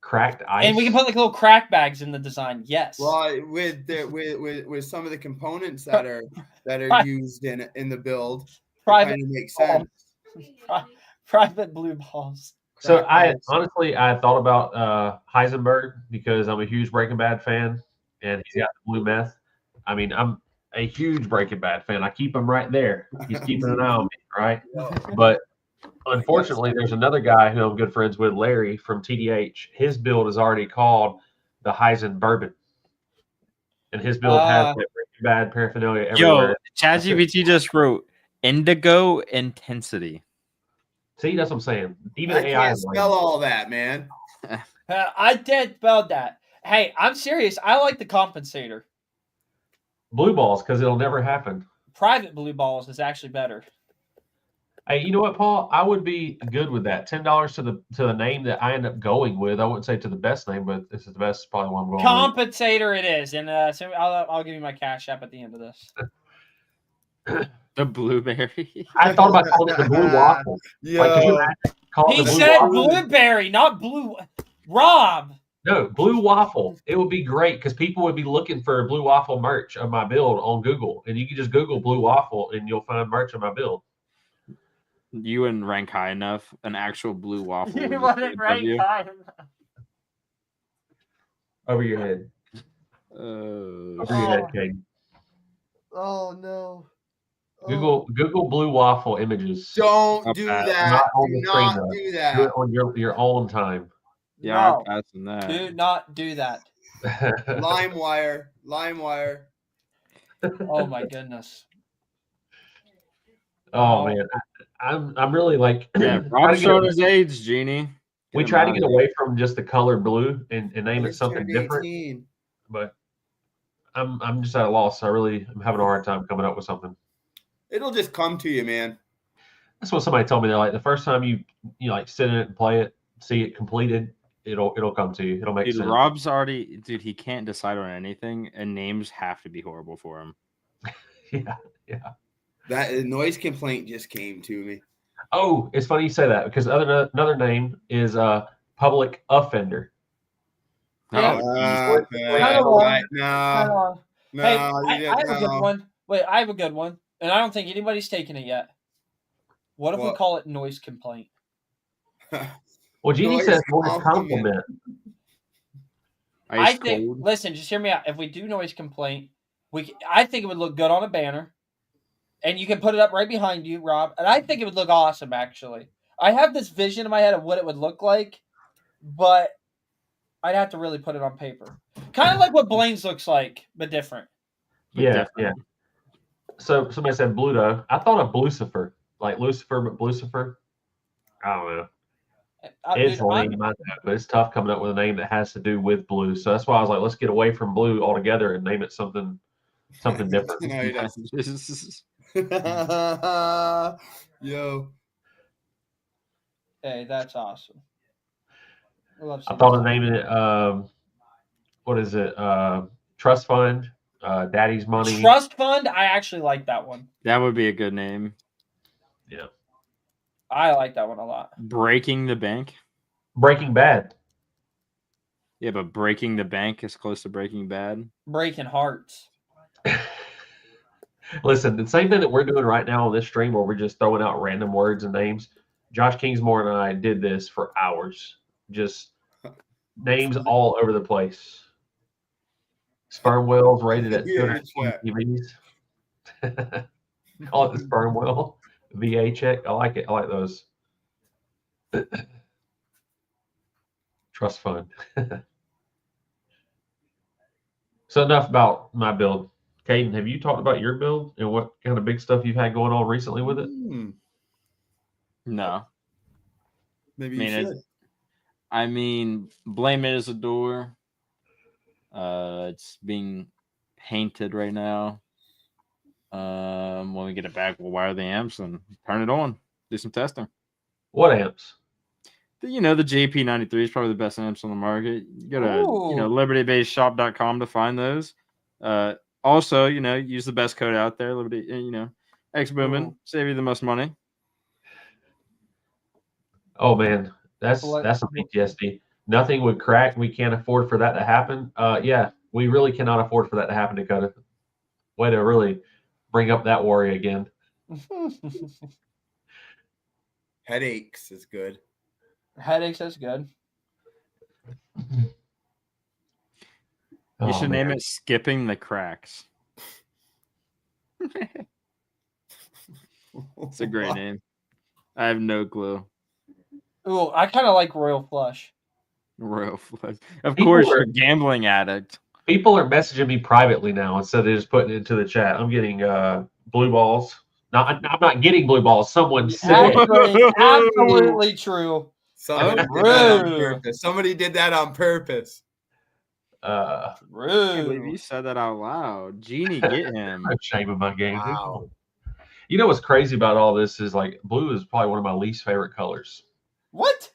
Cracked ice. And we can put like little crack bags in the design. Yes. Well, with some of the components that are Right. used in the build, it Private kind of makes sense. Private blue balls. So Cracked ice. I thought about Heisenberg because I'm a huge Breaking Bad fan, and he's got the blue meth. I mean, I'm a huge Breaking Bad fan. I keep him right there. He's keeping an eye on me, right? But unfortunately, there's another guy who I'm good friends with, Larry from TDH. His build is already called the Heisen Bourbon, and his build has that Breaking Bad paraphernalia everywhere. Yo, ChatGPT just wrote indigo intensity. See, that's what I'm saying. Even I AI can't is spell lame. all that, man. I did spell that. Hey, I'm serious. I like the compensator. Blue balls because it'll never happen. Private blue balls is actually better. Hey, you know what, Paul? I would be good with that. $10 to the name that I end up going with. I wouldn't say to the best name, but this is the best probably one I'm going with. Compensator it is, and so I'll give you my cash app at the end of this. The blueberry. I thought about calling it the blue waffle. Yo, Like, could you imagine calling He it the blue said waffle? blueberry, not blue. Rob. No, blue waffle. It would be great because people would be looking for blue waffle merch of my build on Google, and you can just Google blue waffle and you'll find merch of my build. You wouldn't rank high enough. An actual blue waffle. You would want just it be right, above you. Kyle? Over your head. Oh, Over your head, Kate. Oh no. Google blue waffle images. don't Not do bad. that. Not on Do the screen, not though. do Do it that. on your own time. yeah, No. I'm passing that. Do not do that. LimeWire. Oh my goodness. Oh man, I'm really like Yeah, trying Rob to get- showed his age, Genie. we Get him try to out get of away from just the color blue and name I it just something turned different. 18. But I'm just at a loss. I really am having a hard time coming up with something. It'll just come to you, man. That's what somebody told me. They're like, the first time you like sit in it and play it, see it completed, it'll come to you. It'll make Dude, sense. Rob's already, dude, he can't decide on anything, and names have to be horrible for him. Yeah. That noise complaint just came to me. Oh, it's funny you say that because another name is public offender. Yeah. Oh, Kind of long. No, Kind of long. Hey, I have a good no. one. Wait, I have a good one, and I don't think anybody's taken it yet. What if we What? call it noise complaint? Well, Jeannie Noise says noise compliment. compliment. I ice think. cold. Listen, just hear me out. If we do noise complaint, I think it would look good on a banner, and you can put it up right behind you, Rob. And I think it would look awesome. Actually, I have this vision in my head of what it would look like, but I'd have to really put it on paper. Kind of like what Blaine's looks like, but different. Yeah, yeah. So somebody said Bluto. I thought of Lucifer, like Lucifer, but Lucifer. I don't know. It's Dude, lame, I know, but it's tough coming up with a name that has to do with blue. So that's why I was like, let's get away from blue altogether and name it something different. No, he doesn't. Yo. Hey, that's awesome. I thought of naming it. What is it? Trust fund. Daddy's money. Trust fund. I actually like that one. That would be a good name. Yeah. I like that one a lot. Breaking the bank. Breaking Bad. Yeah, but breaking the bank is close to Breaking Bad. Breaking hearts. Listen, the same thing that we're doing right now on this stream, where we're just throwing out random words and names. Josh Kingsmore and I did this for hours, just names all over the place. Sperm whales rated at 220 TVs. Call it the sperm whale. VA check. I like it. I like those. Trust fund. So enough about my build. Caden, have you talked about your build and what kind of big stuff you've had going on recently with it? No. Maybe you should. I mean, Blame It as a door. It's being painted right now. When we get it back, we'll wire the amps and turn it on. Do some testing. What amps? The JP93 is probably the best amps on the market. You go to libertybasedshop.com to find those. Also, use the best code out there, Liberty. X Boomin, save you the most money. Oh man, that's some PTSD. Nothing would crack. We can't afford for that to happen. Yeah, we really cannot afford for that to happen, Dakota. Way to really bring up that worry again. Headaches is good. Headaches is good. You should name it Skipping the Cracks. It's a great name. I have no clue. Ooh, I kind of like Royal Flush. Royal Flush. Of course, you're a gambling addict. People are messaging me privately now instead of just putting it into the chat. I'm getting blue balls. I'm not getting blue balls. Someone said absolutely true. Somebody did that on purpose. Somebody did that on purpose. I can't believe you said that out loud. Jeannie, get him. I'm shaming my game. Wow. You know what's crazy about all this is like blue is probably one of my least favorite colors. What?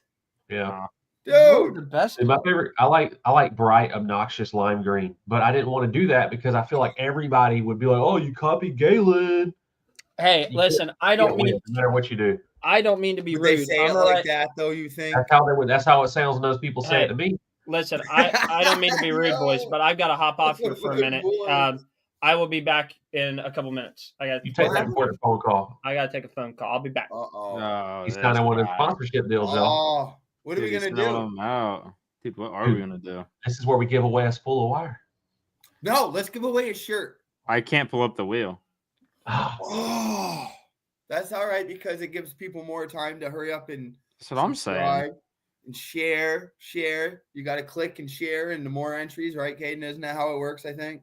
Yeah. Dude, the best. And my favorite, I like bright, obnoxious lime green, but I didn't want to do that because I feel like everybody would be like, "Oh, you copied Galen." Hey, listen, I don't mean no matter what you do. I don't mean to be rude. They say it like that, though. You think That's how it sounds when those people say it to me. Listen, I don't mean to be rude, boys, but I've got to hop off here for a minute. I will be back in a couple minutes. I got you take that important phone call. I got to take a phone call. I'll be back. He's kind of one of the sponsorship deals, y'all. What are we gonna do? Dude, what are we gonna do? This is where we give away a spool of wire. No, let's give away a shirt. I can't pull up the wheel. Oh, that's all right because it gives people more time to hurry up and that's what I'm saying. And share. You got to click and share, and the more entries, right, Caden? Isn't that how it works? I think.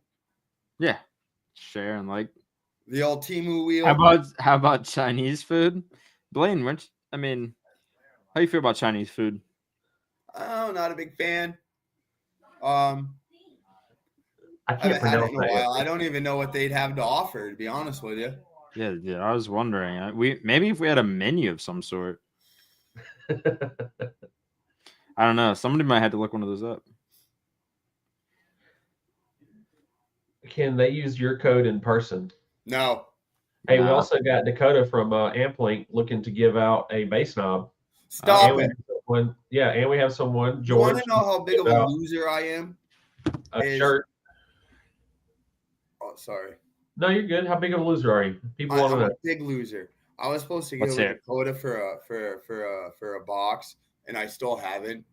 Yeah, share and like the old Temu wheel. How about Chinese food, Blaine? How you feel about Chinese food? Oh, not a big fan. I can't had it in a while. I don't even know what they'd have to offer, to be honest with you. Yeah. I was wondering. Maybe if we had a menu of some sort. I don't know. Somebody might have to look one of those up. Can they use your code in person? No. Hey, we Nah. also got Dakota from Amplink looking to give out a bass knob. Stop And it. we have someone, You want to George, know how big give of a out loser I am? a shirt. Oh, sorry. No, you're good. How big of a loser are you? People want to I'm a know. big loser. I was supposed to Let's give hear a it. Dakota for a box, and I still haven't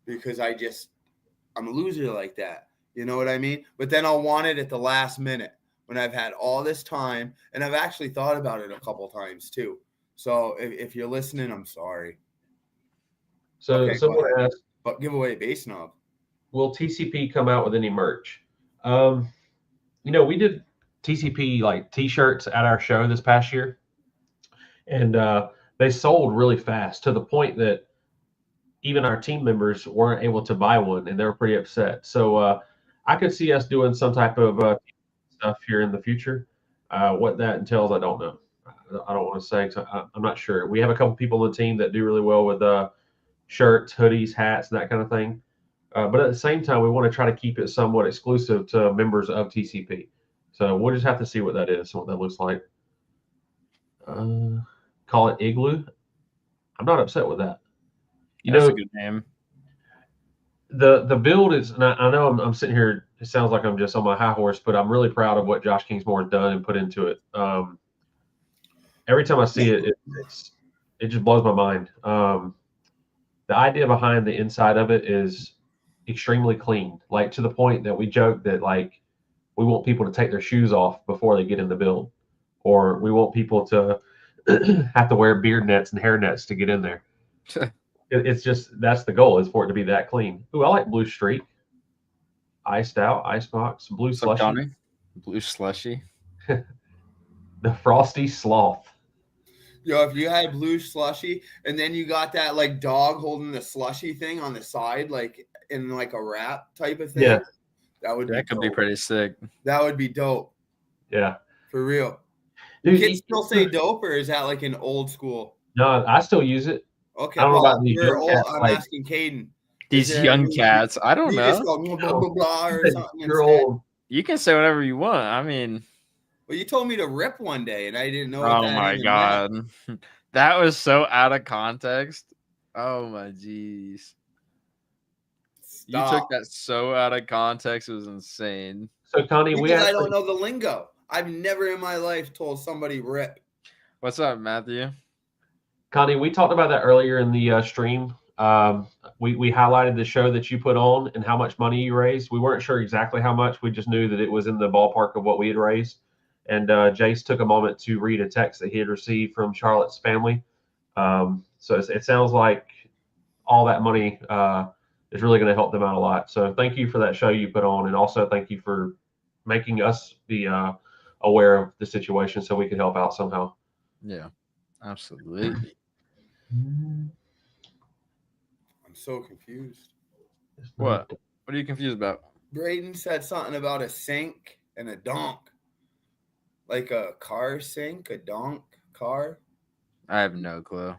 because I'm a loser like that. You know what I mean? But then I'll want it at the last minute when I've had all this time, and I've actually thought about it a couple times too. So if you're listening, I'm sorry. So Okay, go someone ahead. asked, But give away a bass knob. will TCP come out with any merch? We did TCP like T-shirts at our show this past year, and they sold really fast to the point that even our team members weren't able to buy one, and they were pretty upset. So I could see us doing some type of stuff here in the future. What that entails, I don't know. I don't want to say. 'Cause I'm not sure. We have a couple people on the team that do really well with shirts, hoodies, hats, and that kind of thing. But at the same time, we want to try to keep it somewhat exclusive to members of TCP. So we'll just have to see what that is, what that looks like. Call it Igloo. I'm not upset with that. That's a good name. The build is, and I know I'm sitting here. It sounds like I'm just on my high horse, but I'm really proud of what Josh Kingsmore has done and put into it. Every time I see it, it just blows my mind. The idea behind the inside of it is extremely clean, like to the point that we joke that like we want people to take their shoes off before they get in the build, or we want people to have to wear beard nets and hair nets to get in there. It's just that's the goal is for it to be that clean. Ooh, I like Blue Streak, Iced Out, Icebox, Blue What's up, Slushy, Connie? Blue slushy. the Frosty Sloth. Yo, if you had blue slushy and then you got that like dog holding the slushy thing on the side, like in like a wrap type of thing, Yeah. That could be dope. pretty sick. That would be dope. Yeah. For real. Do Dude, kids still say dope, or is that like an old school? No, I still use it. Okay, I don't know well, about these you're young old. cats. I'm Like, asking Caden. These young cats. I don't You just know. go blah blah blah or something you're instead. old. You can say whatever you want. I mean, Well, you told me to rip one day, and I didn't know what oh that my even god, meant. that was so out of context. Oh my jeez. You took Stop. that so out of context. It was insane. So Connie, Because I don't know the lingo. I've never in my life told somebody rip. What's up, Matthew? Connie, we talked about that earlier in the stream. We highlighted the show that you put on and how much money you raised. We weren't sure exactly how much. We just knew that it was in the ballpark of what we had raised. And Jace took a moment to read a text that he had received from Charlotte's family. So it sounds like all that money is really going to help them out a lot. So thank you for that show you put on, and also thank you for making us be aware of the situation so we could help out somehow. Yeah, absolutely. I'm so confused. What? What are you confused about? Braden said something about a sink and a donk. Like a car sink, a donk car. I have no clue.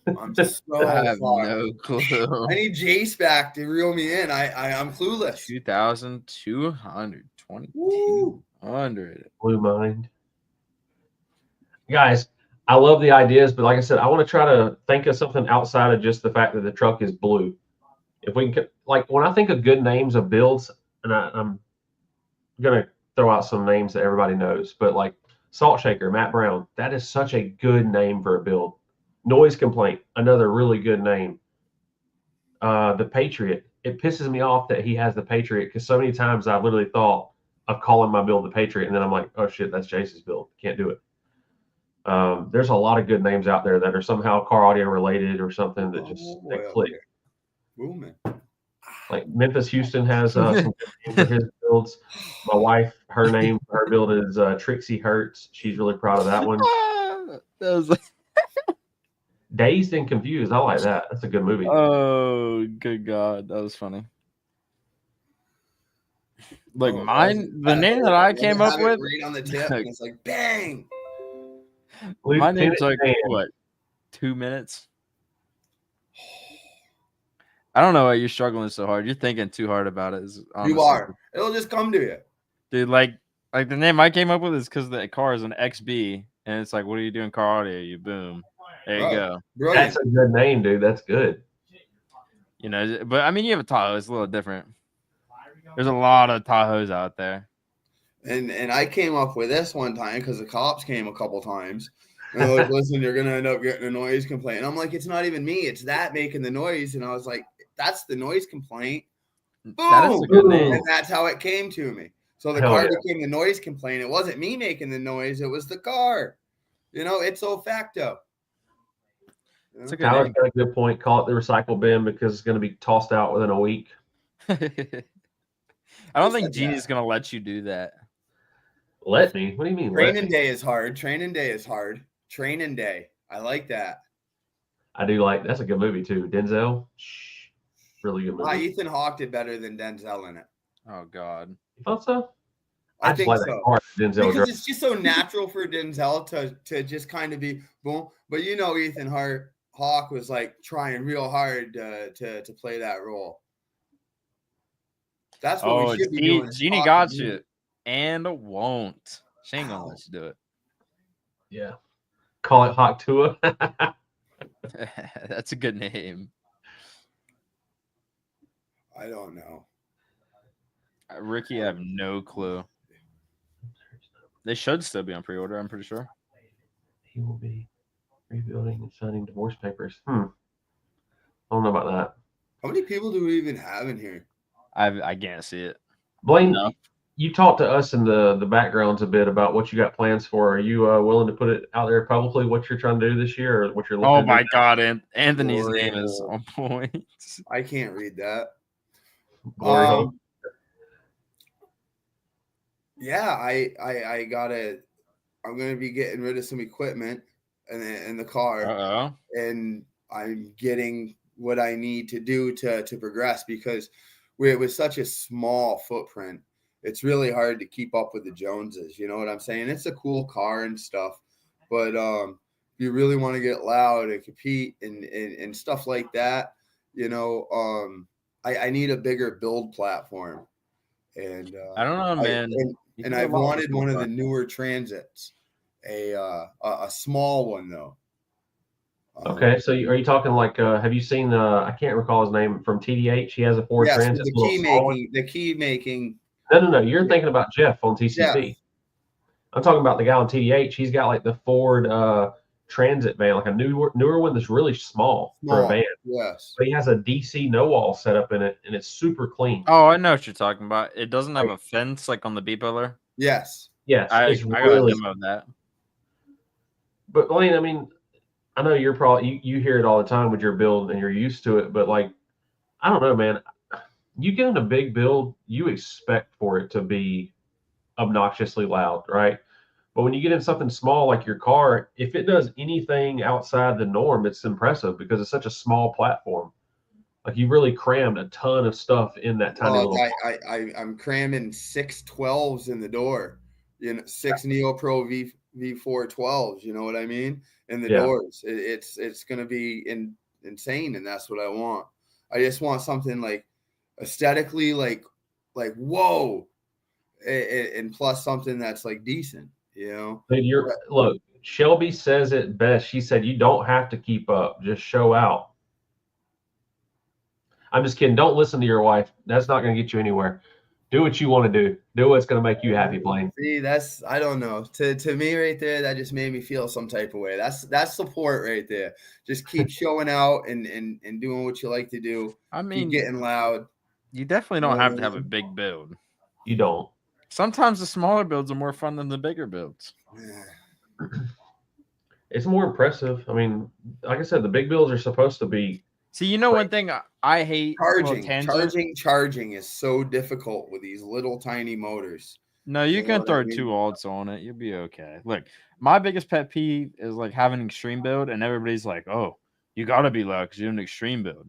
I'm so I have far. no clue. I need Jace back to reel me in. I'm clueless. 2,200. Blue mind. Guys, I love the ideas, but like I said, I want to try to think of something outside of just the fact that the truck is blue. If we can, like, when I think of good names of builds, and I'm gonna throw out some names that everybody knows, but like Salt Shaker, Matt Brown, that is such a good name for a build. Noise Complaint, another really good name. The Patriot, it pisses me off that he has the Patriot because so many times I've literally thought of calling my build the Patriot, and then I'm like, oh shit, that's Jace's build, can't do it. There's a lot of good names out there that are somehow car audio related or something that just they click. Booming. Like Memphis Houston has some good names for his builds. My wife, her build is Trixie Hertz. She's really proud of that one. That was like, Dazed and Confused. I like that. That's a good movie. oh, good God. That was funny. Like the name that I came up with. Read on the tip, and it's like bang. My name's like Dan. what? 2 minutes. I don't know why you're struggling so hard. You're thinking too hard about it. You are. It'll just come to you. Dude, like Like the name I came up with is because the car is an XB, and it's like, what are you doing car audio? You boom, there you Bro, go. brilliant. That's a good name, dude. That's good. You know, but I mean, you have a Tahoe. It's a little different. There's a lot of Tahoes out there. And I came up with this one time because the cops came a couple times. And they're like, listen, you're gonna end up getting a noise complaint. And I'm like, it's not even me, it's that making the noise. And I was like, that's the noise complaint. That is Boom! a good Boom. name. And that's how it came to me. So the Hell car yeah. became the noise complaint. It wasn't me making the noise, it was the car. You know, it's so facto. You It's know? a good Tyler's name. got a good point. Call it the recycle bin because it's going to be tossed out within a week. I don't Who think said Genie's that? gonna let you do that. Let me? What do you mean? Let Training me? day is hard. Training day is hard. Training day. I like that. I do like. That's a good movie too. Denzel. Really good movie. Ethan Hawke did better than Denzel in it. Oh God. You thought so? I just think like so. that car that Denzel Because drove. it's just so natural for Denzel to just kind of be boom. But you know, Ethan Hawke was like trying real hard to play that role. That's what we should be doing. is Genie talking got to you and won't. She ain't gonna let you do Yeah. Call it Hawk Tua. it. That's a good name. I don't know. Ricky, I have no clue. They should still be on pre-order. I'm pretty sure. He will be rebuilding and signing divorce papers. I don't know about that. How many people do we even have in here? I can't see it. Blaine, No. you talked to us in the backgrounds a bit about what you got plans for. Are you willing to put it out there publicly what you're trying to do this year or what you're looking Oh to my do? God, Anthony's name is on point. I can't read that. Glory hole. Yeah, I gotta. I'm gonna be getting rid of some equipment in the car, Uh-oh. and I'm getting what I need to do to progress because it was such a small footprint. It's really hard to keep up with the Joneses. You know what I'm saying? It's a cool car and stuff, but if you really want to get loud and compete and stuff like that, you know, I need a bigger build platform. And I don't know, man. and I've wanted one of the newer transits, a small one though. Okay, so are you talking like? Have you seen? I can't recall his name from TDH. He has a Ford Yes, Transit. the key making. No. You're thinking about Jeff on TCP. Jeff. I'm talking about the guy on TDH. He's got like the Ford Transit van, like a newer one that's really small for a van. Yes. But he has a DC no wall set up in it, and it's super clean. Oh, I know what you're talking about. It doesn't have a fence like on the B pillar. Yes. Yes, I it's got a really. demo of that. But Blaine, I mean, I know you're probably you hear it all the time with your build and you're used to it, but like, I don't know, man. You get in a big build, you expect for it to be obnoxiously loud, right? But when you get in something small like your car, if it does anything outside the norm, it's impressive because it's such a small platform. Like you really crammed a ton of stuff in that tiny little. I'm cramming 6 12s in the door. You know, 6 Neo Pro V4 12s. You know what I mean? In the doors, it's gonna be insane, and that's what I want. I just want something like aesthetically, like whoa, and plus something that's like decent. You know. Look, Shelby says it best. She said, "You don't have to keep up; just show out." I'm just kidding. Don't listen to your wife. That's not going to get you anywhere. Do what you want to do. Do what's going to make you happy, Blaine. See, that's I don't know. To me right there, that just made me feel some type of way. That's support right there. Just keep showing out and doing what you like to do. I mean, keep getting loud. You definitely don't have to have a big build. You don't. Sometimes the smaller builds are more fun than the bigger builds. It's more impressive. I mean, like I said, the big builds are supposed to be. See, you know, one thing I hate charging is so difficult with these little tiny motors. No, you can throw 2 alts on it. You'll be okay. Look, my biggest pet peeve is like having an extreme build, and everybody's like, "Oh, you gotta be loud because you're an extreme build."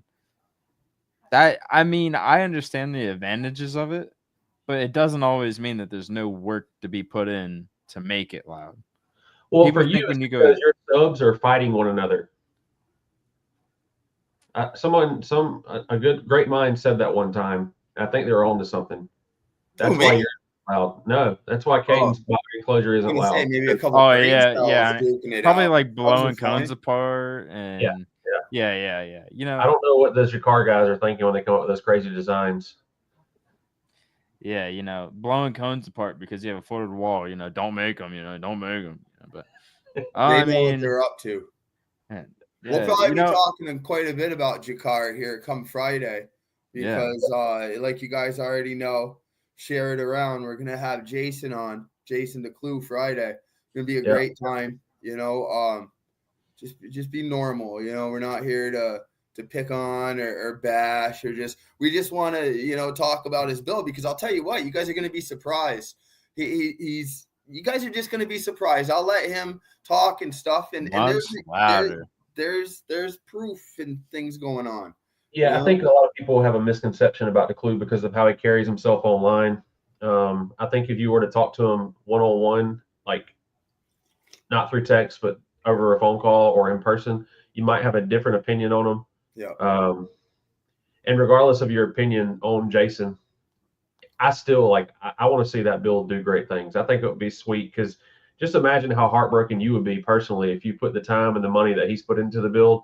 I understand the advantages of it, but it doesn't always mean that there's no work to be put in to make it loud. Well, people for you, when you go, your subs are fighting one another. A great mind said that one time. I think they were on to something. That's why you're loud. No, that's why Caden's body enclosure I'm isn't gonna say loud. maybe a couple Oh brain yeah, cells yeah. duking it Probably out. like blowing Those are cones fine. apart and yeah. You I know, don't know what those Jakar guys are thinking when they come up with those crazy designs. yeah, blowing cones apart because you have a floated wall. Don't make them. Don't make them. But They I know what mean, they're up to. yeah, We'll probably be talking quite a bit about Jakar here come Friday because, like you guys already know, share it around. We're gonna have Jason on, Jason the Clue Friday. Gonna be a great time. Just be normal. We're not here to pick on or bash or we just want to talk about his build because I'll tell you what, you guys are gonna be surprised. He's you guys are just gonna be surprised. I'll let him talk and stuff and there's proof and things going on. Yeah, I think a lot of people have a misconception about the Clue because of how he carries himself online. I think if you were to talk to him one-on-one, like not through text, but over a phone call or in person, you might have a different opinion on him. Yeah. And regardless of your opinion on Jason, I still I want to see that build do great things. I think it would be sweet because just imagine how heartbroken you would be personally if you put the time and the money that he's put into the build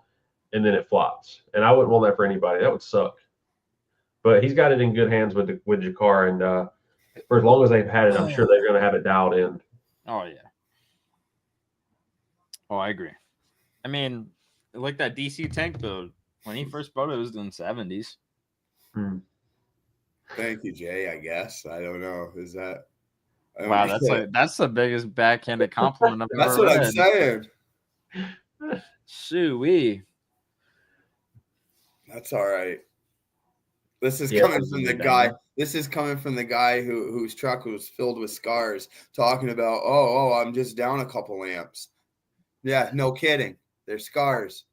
and then it flops. And I wouldn't want that for anybody. That would suck. But he's got it in good hands with Jakar, and for as long as they've had it, I'm sure they're going to have it dialed in. Oh yeah. Oh, I agree. I mean, like that DC tank build when he first bought it was in the 70s. Thank you, Jay. I guess I don't know. Is that? Wow, that's the biggest backhanded compliment I've That's ever what read. I'm saying. Shoo-wee. That's all right. This is coming from the guy. This is coming from the guy whose truck was filled with scars, talking about, I'm just down a couple amps. Yeah, no kidding. They're scars.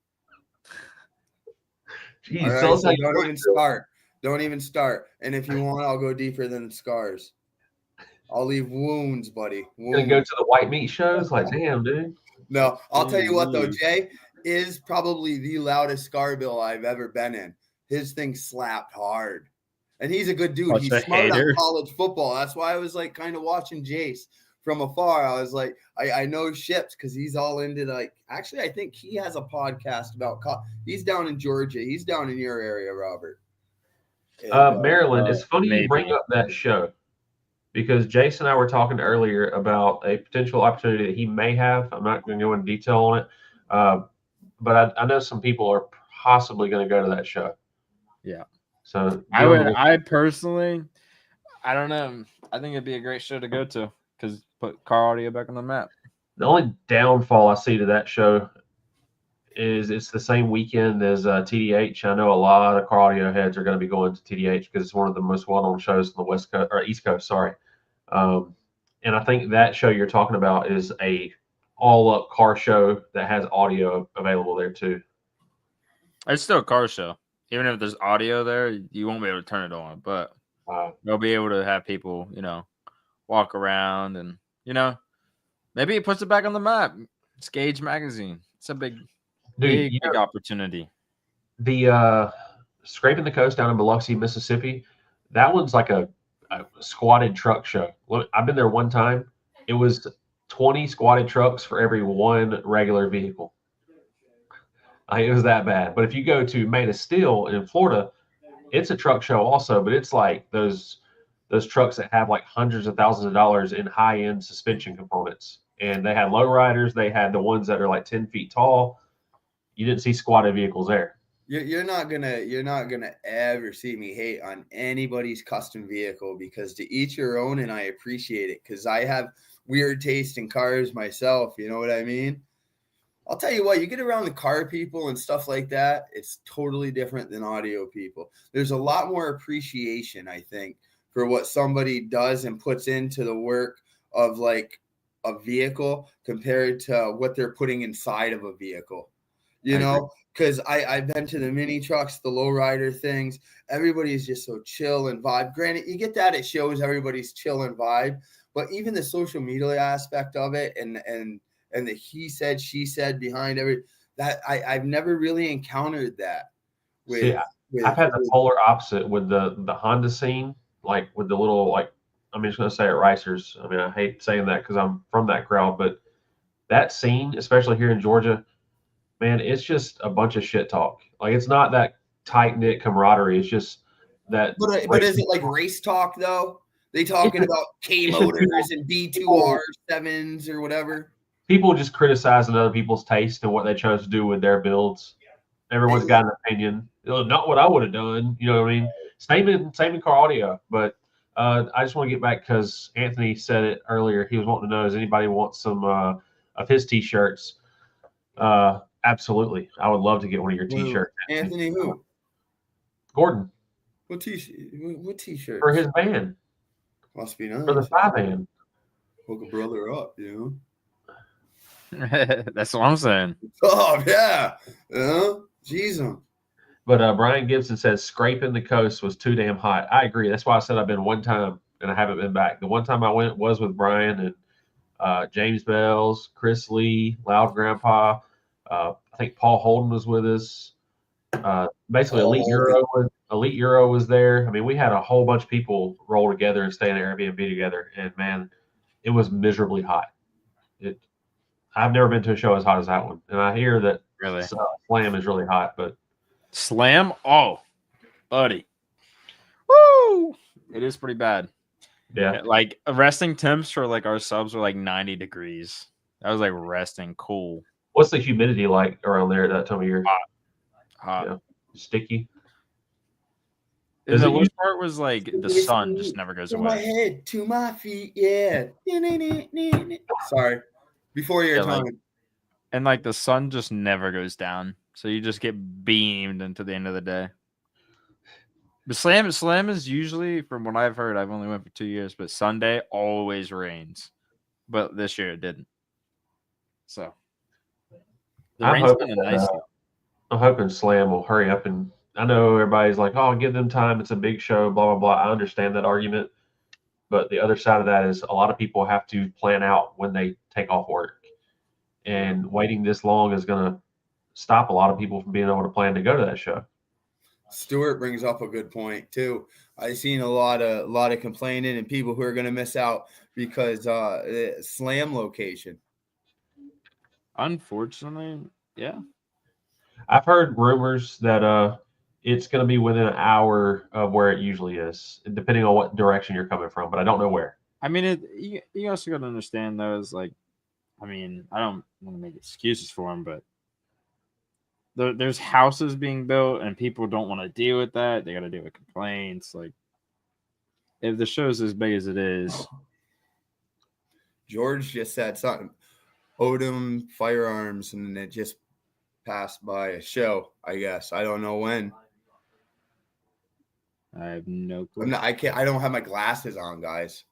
Jeez, All right, so don't even start. Don't even start. And if you want, I'll go deeper than scars. I'll leave wounds, buddy. Gonna go to the white meat shows? Like, damn, dude. No, I'll tell you what though, Jay is probably the loudest scar bill I've ever been in. His thing slapped hard. And he's a good dude. He's smart on college football. That's why I was like kind of watching Jace from afar. I was like, I know Ships because he's all into actually, I think he has a podcast about he's down in Georgia. He's down in your area, Robert. And, Maryland, it's funny you bring up that show because Jason and I were talking earlier about a potential opportunity that he may have. I'm not going to go into detail on it, but I know some people are possibly going to go to that show. Yeah. So I personally, I don't know. I think it'd be a great show to go to because put car audio back on the map. The only downfall I see to that show is it's the same weekend as TDH. I know a lot of car audio heads are going to be going to TDH because it's one of the most well-known shows on the West Coast or East Coast. Sorry, and I think that show you're talking about is a all-up car show that has audio available there too. It's still a car show. Even if there's audio there, you won't be able to turn it on, but they'll be able to have people, walk around and, maybe it puts it back on the map. It's Gauge Magazine. It's a big opportunity. The Scraping the Coast down in Biloxi, Mississippi, that one's like a squatted truck show. I've been there one time. It was 20 squatted trucks for every one regular vehicle. It was that bad. But if you go to Made of Steel in Florida, it's a truck show also, but it's like those trucks that have like hundreds of thousands of dollars in high-end suspension components. And they had lowriders. They had the ones that are like 10 feet tall. You didn't see squatted vehicles there. You're not gonna ever see me hate on anybody's custom vehicle because to each your own, and I appreciate it because I have weird taste in cars myself. You know what I mean? I'll tell you what, you get around the car people and stuff like that, it's totally different than audio people. There's a lot more appreciation, I think, for what somebody does and puts into the work of like a vehicle compared to what they're putting inside of a vehicle. Because I've been to the mini trucks, the lowrider things. Everybody's just so chill and vibe. Granted, you get that it shows everybody's chill and vibe, but even the social media aspect of it and the he said, she said behind that I've never really encountered that. I've had the polar opposite with the Honda scene, like with the little I'm just going to say it, Ricers. I mean, I hate saying that because I'm from that crowd, but that scene, especially here in Georgia, man, it's just a bunch of shit talk. Like it's not that tight knit camaraderie. It's just that. But is it like race talk though? They talking It's about K it's just motors and B2R 7s or whatever. people just criticizing other people's taste and what they chose to do with their builds. Everyone's got an opinion. Not what I would have done. You know what I mean? Same in car audio. But I just want to get back because Anthony said it earlier. He was wanting to know, does anybody want some of his T-shirts? Absolutely. I would love to get one of your T-shirts. Anthony who? Gordon. What T-shirt? For his band. Must be nice. For the 5-man. Hook a brother up, you know? That's what I'm saying. Oh, yeah. Jeez. But Brian Gibson says scraping the coast was too damn hot. I agree. That's why I said I've been one time and I haven't been back. The one time I went was with Brian and James Bells, Chris Lee, Loud Grandpa. I think Paul Holden was with us. Basically, Elite Euro was there. I mean, we had a whole bunch of people roll together and stay in an Airbnb together. And man, it was miserably hot. I've never been to a show as hot as that one. And I hear that Really, Slam is really hot, but Slam, oh, buddy, woo! It is pretty bad. yeah, like resting temps for like our subs were like 90 degrees. That was like resting cool. what's the humidity like around there at that time of year? Hot. Yeah. Sticky. And the worst part was like the sun just never goes From away. my head to my feet, yeah. Sorry. Before your time. And like the sun just never goes down. So you just get beamed into the end of the day. But Slam is usually, from what I've heard, I've only went for 2 years, but Sunday always rains. But this year it didn't. So the rain's kind of nice. I'm hoping Slam will hurry up, and I know everybody's like, "Oh, give them time. It's a big show." Blah blah blah. I understand that argument, but the other side of that is a lot of people have to plan out when they take off work, and waiting this long is going to stop a lot of people from being able to plan to go to that show. Stuart brings up a good point too. I've seen a lot of complaining and people who are going to miss out because Slam location. Unfortunately, yeah. I've heard rumors that it's going to be within an hour of where it usually is, depending on what direction you're coming from, but I don't know where. I mean, you also got to understand though, is like, I mean, I don't want to make excuses for them, but there's houses being built and people don't want to deal with that. They got to deal with complaints. Like, if the show's as big as it is. George just said something. Odom Firearms, and it just passed by a show, I guess. I don't know when. I have no clue. I don't have my glasses on, guys.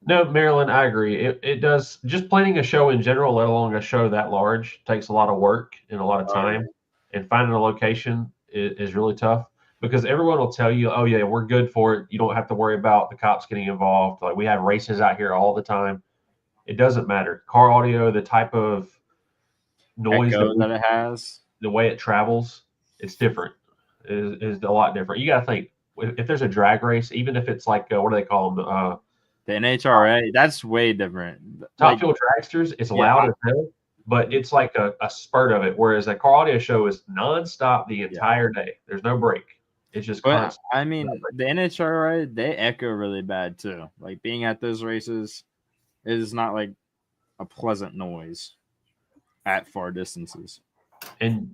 No, Marilyn, I agree. It does. Just planning a show in general, let alone a show that large, takes a lot of work and a lot of time. And finding a location is really tough because everyone will tell you, "Oh yeah, we're good for it. You don't have to worry about the cops getting involved. Like we have races out here all the time." It doesn't matter. Car audio, the type of noise that it has, the way it travels, it's different. Is a lot different. You got to think if there's a drag race, even if it's like what do they call them? The NHRA, that's way different. Top Fuel Dragsters, it's loud as hell, but it's like a spurt of it. Whereas a car audio show is nonstop the entire day. There's no break. It's just constant. I mean, the NHRA, they echo really bad too. Like being at those races is not like a pleasant noise at far distances. And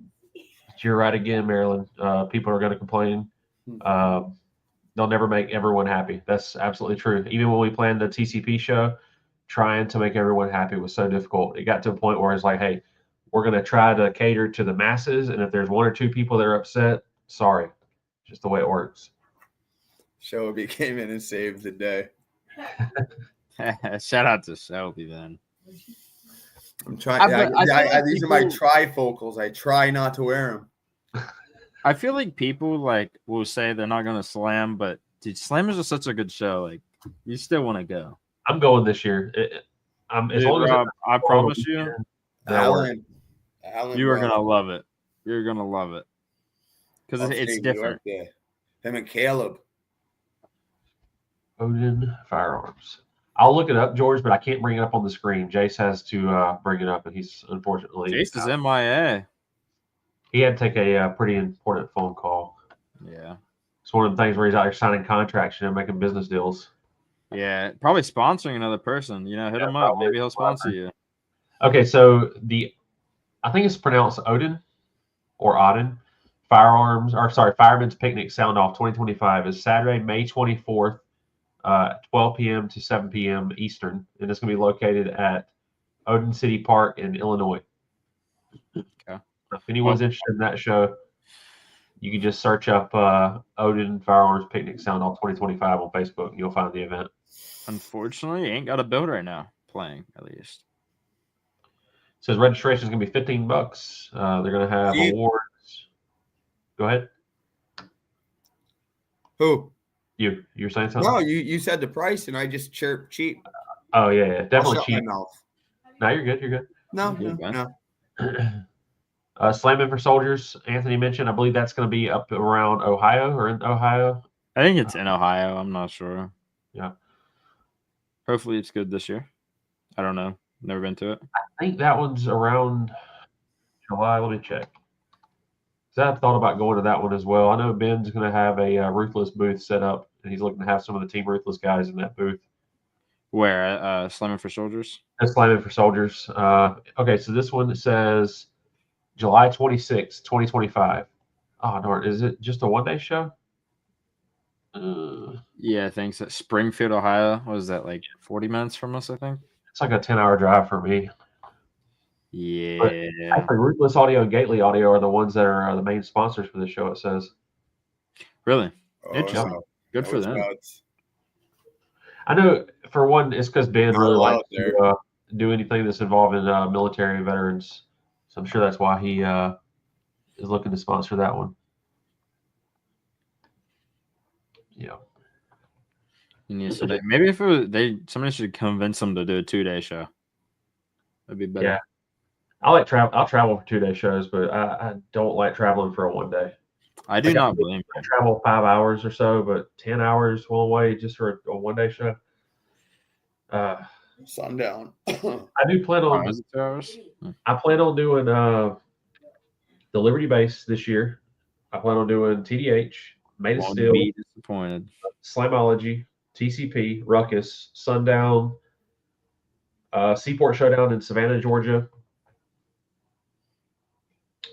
you're right again, Marilyn. People are going to complain. They'll never make everyone happy. That's absolutely true. Even when we planned the TCP show, trying to make everyone happy was so difficult. It got to a point where it's like, hey, we're going to try to cater to the masses. And if there's one or two people that are upset, sorry. Just the way it works. Shelby came in and saved the day. Shout out to Shelby then. I'm trying. These are my trifocals. I try not to wear them. I feel like people like will say they're not going to Slam, but dude, Slam is just such a good show. Like you still want to go. I'm going this year. I promise you, Alan, you are gonna love it. You're gonna love it because it's different. Him and Caleb. Odin Firearms. I'll look it up, George, but I can't bring it up on the screen. Jace has to bring it up, and he's unfortunately Jace is MIA. he had to take a pretty important phone call. Yeah. It's one of the things where he's out here signing contracts and making business deals. Yeah, probably sponsoring another person. Hit him up. Maybe he'll sponsor you. Okay, so I think it's pronounced Odin or Odin. Fireman's Picnic Sound Off 2025 is Saturday, May 24th, 12 p.m. to 7 p.m. Eastern, and it's going to be located at Odin City Park in Illinois. Okay. If anyone's interested in that show, you can just search up Odin Firearms Picnic Sound Off 2025 on Facebook, and you'll find the event. Unfortunately, ain't got a build right now. Playing at least. It says registration is going to be $15. They're going to have awards. Go ahead. Who? You were saying something? No, you said the price, and I just chirped cheap. Oh yeah, definitely I'll shut cheap. my mouth. No, you're good. You're good. No. Slamming for Soldiers, Anthony mentioned. I believe that's going to be up around Ohio or in Ohio. I think it's in Ohio. I'm not sure. Yeah. Hopefully it's good this year. I don't know. Never been to it. I think that one's around July. Let me check. I've thought about going to that one as well. I know Ben's going to have a Ruthless booth set up, and he's looking to have some of the Team Ruthless guys in that booth. Where? Slamming for Soldiers? Slamming for Soldiers. Okay, so this one says July 26, 2025. Oh, darn. Is it just a one-day show? Yeah, I think so. Springfield, Ohio. What is that, like 40 minutes from us, I think? It's like a 10-hour drive for me. Yeah. But actually, Ruthless Audio and Gately Audio are the ones that are the main sponsors for the show, it says. Really? Interesting. No. Good for them. I know, for one, it's because Ben really likes to do anything that's involving military veterans. So I'm sure that's why he is looking to sponsor that one. Yeah. Maybe if it was, somebody should convince them to do a 2-day show. That'd be better. Yeah. I'll travel for 2-day shows, but I don't like traveling for a 1 day. I do not blame you. I travel 5 hours or so, but 10 hours one way just for a 1-day show. Sundown. I do plan on. 2 hours? I plan on doing the Liberty Base this year. I plan on doing TDH, Made of Steel, be disappointed. Slamology, TCP, Ruckus, Sundown, Seaport Showdown in Savannah, Georgia.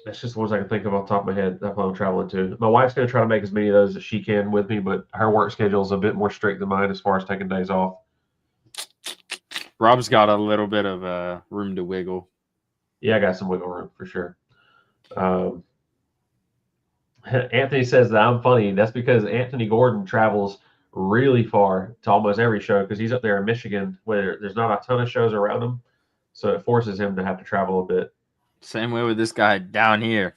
That's just the ones I can think of off the top of my head. That's what I'm traveling to. My wife's going to try to make as many of those as she can with me, but her work schedule is a bit more strict than mine as far as taking days off. Rob's got a little bit of room to wiggle. Yeah, I got some wiggle room for sure. Anthony says that I'm funny. That's because Anthony Gordon travels really far to almost every show because he's up there in Michigan where there's not a ton of shows around him. So it forces him to have to travel a bit. Same way with this guy down here.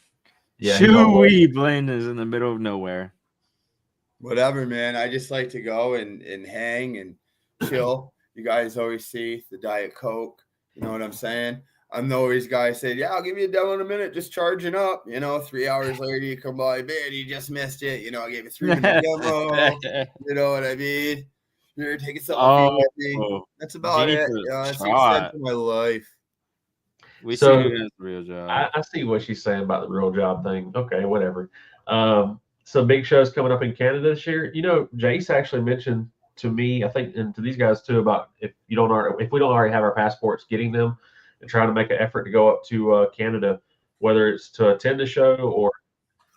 Yeah, Chewy Blaine is in the middle of nowhere. Whatever, man. I just like to go and hang and chill. You guys always see the Diet Coke. You know what I'm saying? I'm always guy saying, yeah, I'll give you a demo in a minute, just charging up. 3 hours later, you come by, man, you just missed it. I gave you 3-minute demo. You know what I mean? You're taking selfie with me. That's about it. That's the extent of my life. We see who has the real job. I see what she's saying about the real job thing. Okay, whatever. Some big shows coming up in Canada this year. Jace actually mentioned to me, I think, and to these guys too, about if we don't already have our passports, getting them and trying to make an effort to go up to Canada, whether it's to attend the show or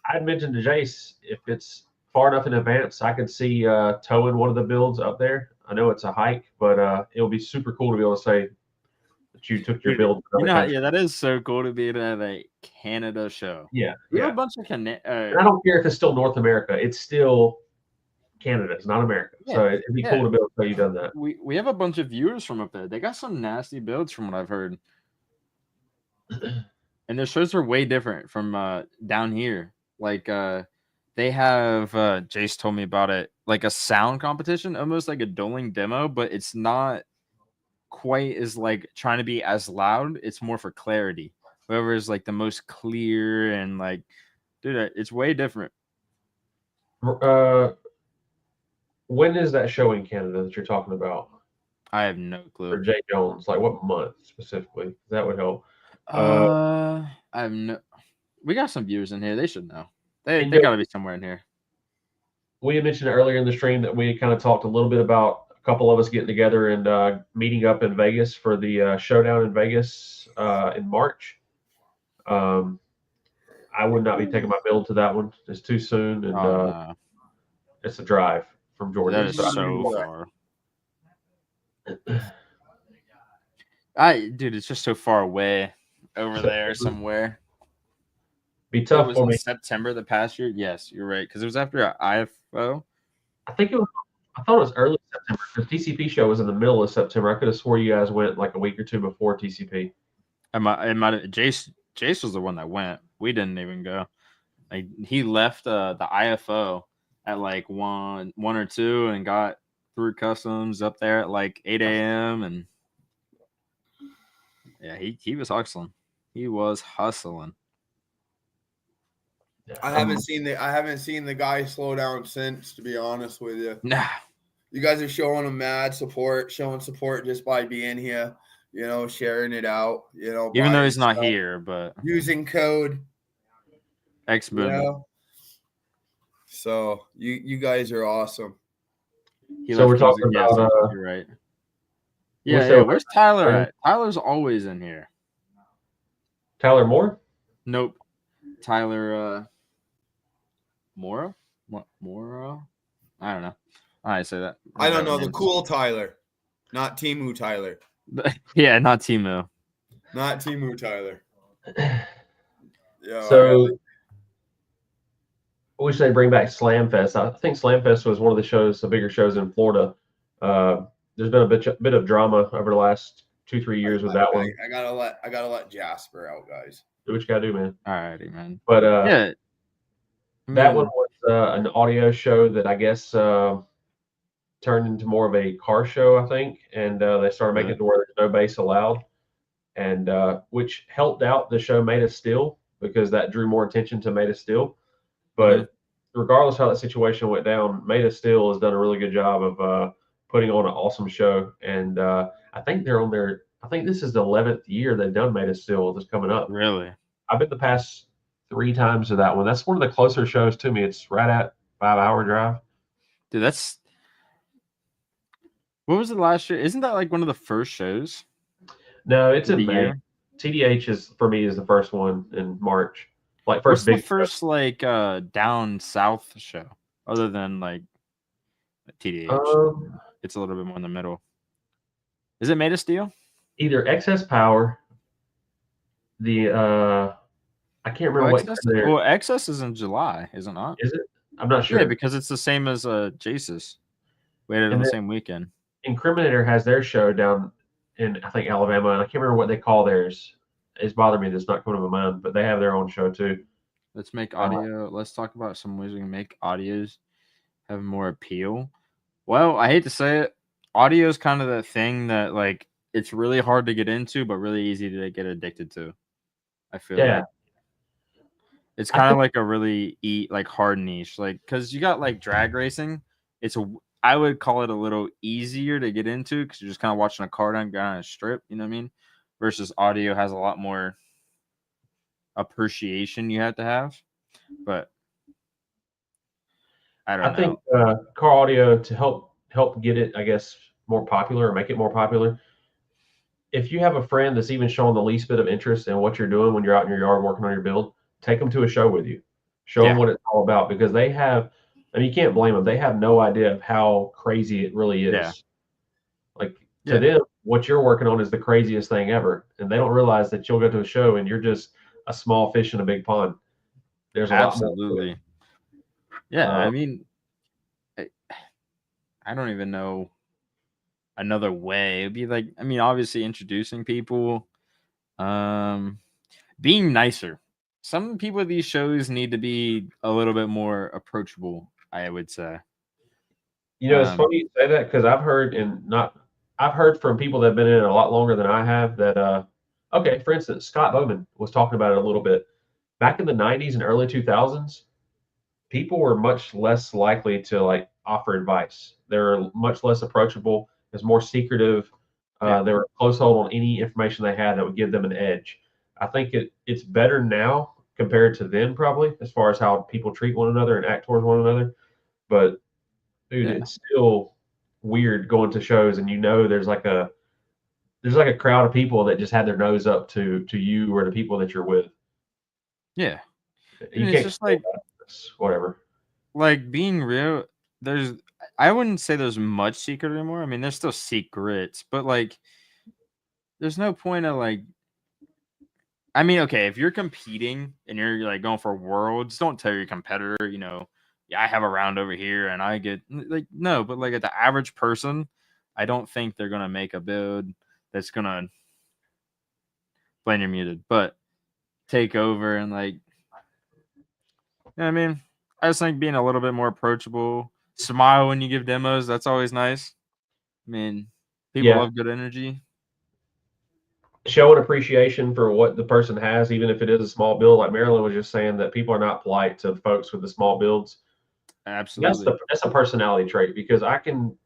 I'd mentioned to Jace if it's far enough in advance, I could see towing one of the builds up there. I know it's a hike, but it'll be super cool to be able to say that you took your build. Yeah, that is so cool to be at a Canada show. Yeah, we have a bunch of I don't care if it's still North America; it's still Canada. It's not America, so it'd be cool to be able to say you've done that. We have a bunch of viewers from up there. They got some nasty builds from what I've heard, and their shows are way different from down here. Like they have Jace told me about it, like a sound competition, almost like a dueling demo, but it's not quite as like trying to be as loud. It's more for clarity. Whoever is like the most clear and like, dude, it's way different. When is that show in Canada that you're talking about? I have no For clue. Jay Jones, like what month specifically? That would help. I have no. We got some viewers in here. They should know. They And, got to be somewhere in here. we had mentioned earlier in the stream that we had kind of talked a little bit about a couple of us getting together and meeting up in Vegas for the showdown in Vegas in March. I would not be taking my build to that one. It's too soon, and Oh no, it's a drive from Georgia. that is So so far. Dude, it's just so far away over there somewhere. be It tough was for in me. September the past year. Yes, you're right, because it was after IFO. I think it was. I thought it was early September because TCP show was in the middle of September. I could have swore you guys went like a week or two before TCP. It might Jace was the one that went. We didn't even go. Like he left the IFO at like one or two and got through customs up there at like 8 a.m. and yeah, he was hustling. He was hustling. Yeah, I haven't seen the guy slow down since, to be honest with you. Nah, You guys are showing him mad support, showing support just by being here, sharing it out, even though buying he's not stuff, here, but using code, ex boom. So you guys are awesome. So we're talking about. You're right. Yeah. Where's Tyler Tyler? at? Tyler's always in here. Tyler Moore? Nope. Tyler Mora? What Mora? I don't know. I say that. I don't know the cool Tyler, not Timu Tyler. Yeah, not Timo. Not Timu Tyler. Yeah. So I wish they'd bring back Slam Fest. I think Slam Fest was one of the bigger shows in Florida. There's been a bit of drama over the last 2-3 years with that one. I gotta let Jasper out, guys. Do what you gotta do, man. Alrighty, man. But yeah, that one was an audio show that I guess turned into more of a car show, I think, and they started making it to where there's no bass allowed, and which helped out the show Made of Steel because that drew more attention to Made of Steel. But regardless how that situation went down, Made of Steel has done a really good job of putting on an awesome show, and I think they're on their. I think this is the 11th year they've done Made of Steel that's coming up. Really? I've been the past 3 times to that one. That's one of the closer shows to me. It's right at 5-hour drive. Dude, that's what was it last year? Isn't that like one of the first shows? No, it's in May. TDH is for me is the first one in March. Like What's the first like down south show other than like TDH? It's a little bit more in the middle. Is it Made of Steel? Either Excess Power. The I can't remember what. Well, Excess is in July, is it not? Is it? I'm not sure. Yeah, because it's the same as Jace's. We had it on the same weekend. Incriminator has their show down in I think Alabama, and I can't remember what they call theirs. It's bothering me that's not coming to my mind, but they have their own show too. Let's make audio. Let's talk about some ways we can make audios have more appeal. Well, I hate to say it, audio is kind of the thing that like it's really hard to get into, but really easy to get addicted to. I feel like it's kind of like a really hard niche, like because you got like drag racing. I would call it a little easier to get into because you're just kind of watching a car down a strip. You know what I mean? Versus audio has a lot more appreciation you have to have, but I think car audio to help get it, I guess, more popular or make it more popular. If you have a friend that's even showing the least bit of interest in what you're doing when you're out in your yard working on your build, take them to a show with you. Show them what it's all about because they have, and you can't blame them. They have no idea of how crazy it really is. Yeah. Like to them, what you're working on is the craziest thing ever, and they don't realize that you'll go to a show and you're just a small fish in a big pond. There's a lot more to it. Yeah, I mean, I don't even know another way. It'd be like, I mean, obviously introducing people, being nicer. Some people at these shows need to be a little bit more approachable, I would say. You know, it's funny you say that because I've heard from people that have been in it a lot longer than I have that, okay, for instance, Scott Bowman was talking about it a little bit. Back in the 90s and early 2000s, people were much less likely to like offer advice. They're much less approachable. It's more secretive. Yeah. They were a close hold on any information they had that would give them an edge. I think it's better now compared to then, probably, as far as how people treat one another and act towards one another. But dude, Yeah. it's still weird going to shows and there's like a crowd of people that just had their nose up to you or the people that you're with. Yeah. You And it's can't just like whatever. Like being real, I wouldn't say there's much secret anymore. I mean, there's still secrets, but like there's no point of like I mean, okay, if you're competing and you're like going for worlds, don't tell your competitor, yeah, I have a round over here and I get like no, but like at the average person, I don't think they're gonna make a build that's gonna blame you're muted, but take over and like I mean, I just think being a little bit more approachable, smile when you give demos, that's always nice. I mean, people love good energy. Showing appreciation for what the person has, even if it is a small build, like Marilyn was just saying, that people are not polite to folks with the small builds. Absolutely. That's a personality trait, because I can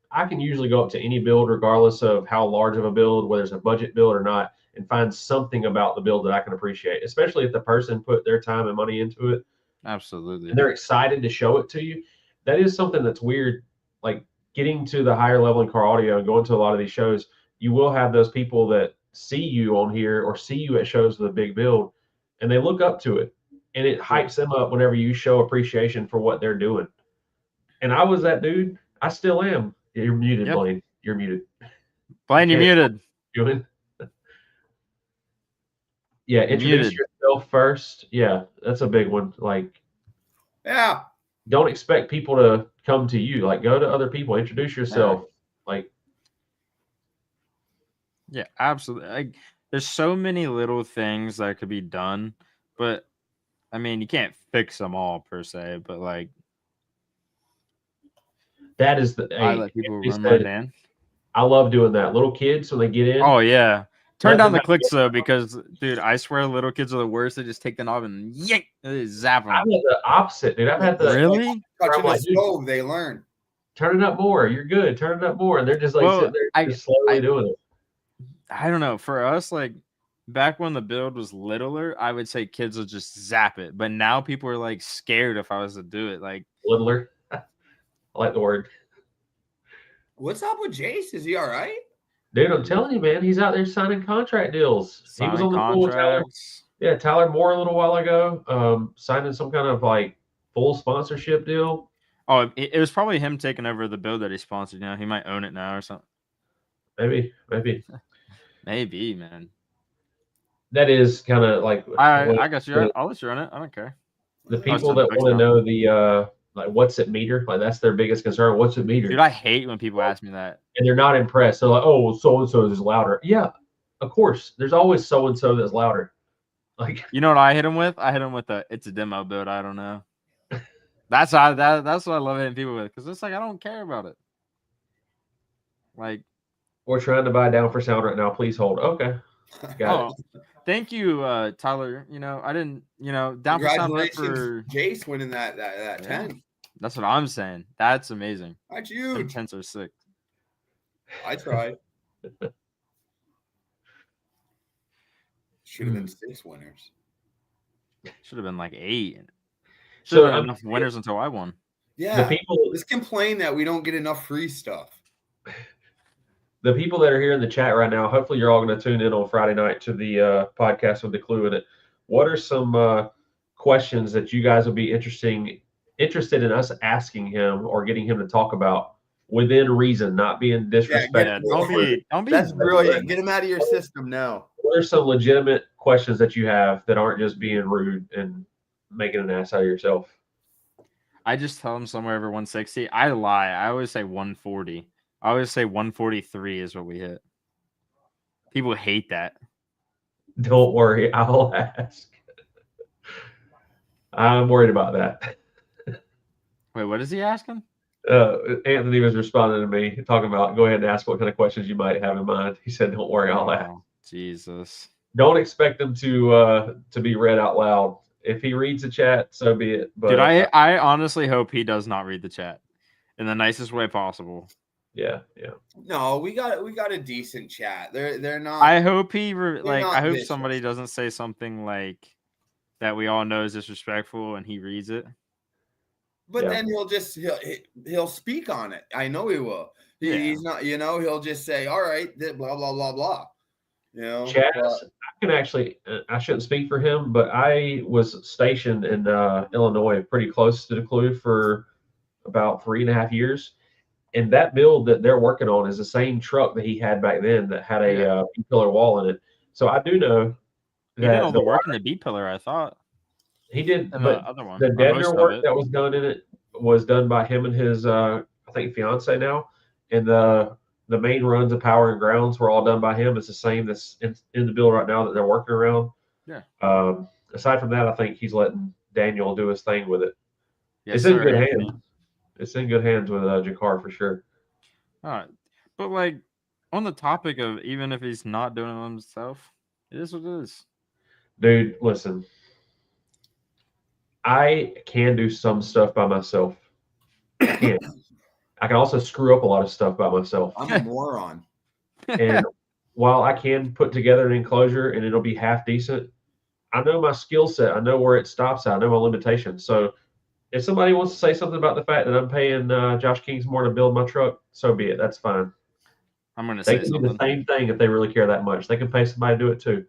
usually go up to any build, regardless of how large of a build, whether it's a budget build or not, and find something about the build that I can appreciate, especially if the person put their time and money into it. Absolutely. And they're excited to show it to you. That is something that's weird. Like getting to the higher level in car audio and going to a lot of these shows, you will have those people that see you on here or see you at shows with a big build, and they look up to it, and it hypes them up whenever you show appreciation for what they're doing. And I was that dude. I still am. You're muted, Yep. Blaine. You're muted. Blaine, you're muted. Doing. Yeah, introduce yourself first. Yeah, that's a big one. Like, yeah, don't expect people to come to you. Like, go to other people. Introduce yourself. Like, yeah, absolutely. Like, there's so many little things that could be done, but I mean, you can't fix them all per se. But like, that is I let people run my band. I love doing that. Little kids, when they get in. Oh yeah. Turn down the clicks though, because dude, I swear little kids are the worst. They just take the knob and yank, they zap them. I've had the opposite, dude. I've had the really touching the stove. They learn. Turn it up more. You're good. Turn it up more, and they're just like sitting there, just slowly doing it. I don't know. For us, like back when the build was littler, I would say kids would just zap it. But now people are like scared if I was to do it. Like littler. I like the word. What's up with Jace? Is he all right? Dude, I'm telling you, man, he's out there signing contract deals. He was on the pool with Tyler. Yeah, Tyler Moore a little while ago, signing some kind of like full sponsorship deal. Oh, it was probably him taking over the build that he sponsored. Now he might own it now or something. Maybe, maybe, man. That is kind of like I guess I'll let you run it. I don't care. The people that want to know the like what's it meter, like that's their biggest concern. What's it meter? Dude, I hate when people ask me that. And they're not impressed. They're like, oh, so and so is louder. Yeah, of course. There's always so and so that's louder. Like, you know what I hit him with? I hit him with it's a demo build. I don't know. That's what I love hitting people with, because it's like I don't care about it. Like, we're trying to buy down for sound right now. Please hold. Okay, got it. Thank you, Tyler. I didn't. Down for sound for Jace winning that 10. That's what I'm saying. That's amazing. That's huge. 10s are sick. I tried. Should have been 6 winners. Should have been like 8. Should have been enough winners until I won. Yeah. Let's complain that we don't get enough free stuff. The people that are here in the chat right now, hopefully you're all going to tune in on Friday night to the podcast with the clue in it. What are some questions that you guys would be interested in us asking him or getting him to talk about within reason, not being disrespectful? Yeah, don't be. That's brilliant. Get him out of your system now. What are some legitimate questions that you have that aren't just being rude and making an ass out of yourself? I just tell him somewhere over 160. I lie. I always say 140. I always say 143 is what we hit. People hate that. Don't worry, I'll ask. I'm worried about that. Wait, what is he asking? Anthony was responding to me, talking about, go ahead and ask what kind of questions you might have in mind. He said, don't worry, I'll ask. Jesus. Don't expect them to be read out loud. If he reads the chat, so be it. But dude, I honestly hope he does not read the chat. in the nicest way possible. Yeah. No, we got a decent chat. They're not. I hope I not hope vicious. somebody doesn't say something like that we all know is disrespectful and he reads it. But Yeah. then he'll speak on it. I know he will. He's not. He'll just say, "All right, blah blah blah blah." Chaz, I can actually. I shouldn't speak for him, but I was stationed in Illinois, pretty close to Duluth, for about 3.5 years. And that build that they're working on is the same truck that he had back then that had a B-pillar wall in it. So I do know He did that all the work in the B-pillar, I thought. he did, And but the other one, the or most Dedner of work it. that was done in it was done by him and his, I think, fiance now. And the main runs of power and grounds were all done by him. It's the same that's in the build right now that they're working around. Yeah. Aside from that, I think he's letting Daniel do his thing with it. Yes, It's sir, in good Anthony. hands. It's in good hands with Jakar for sure. All right. But like on the topic of even if he's not doing it himself, it is what it is. Dude, listen. I can do some stuff by myself. I can. I can also screw up a lot of stuff by myself. I'm a moron. And while I can put together an enclosure and it'll be half decent, I know my skill set. I know where it stops at. I know my limitations. So if somebody wants to say something about the fact that I'm paying Josh Kingsmore to build my truck, so be it. That's fine. I'm going to They say can do something. the same thing if they really care that much. They can pay somebody to do it too.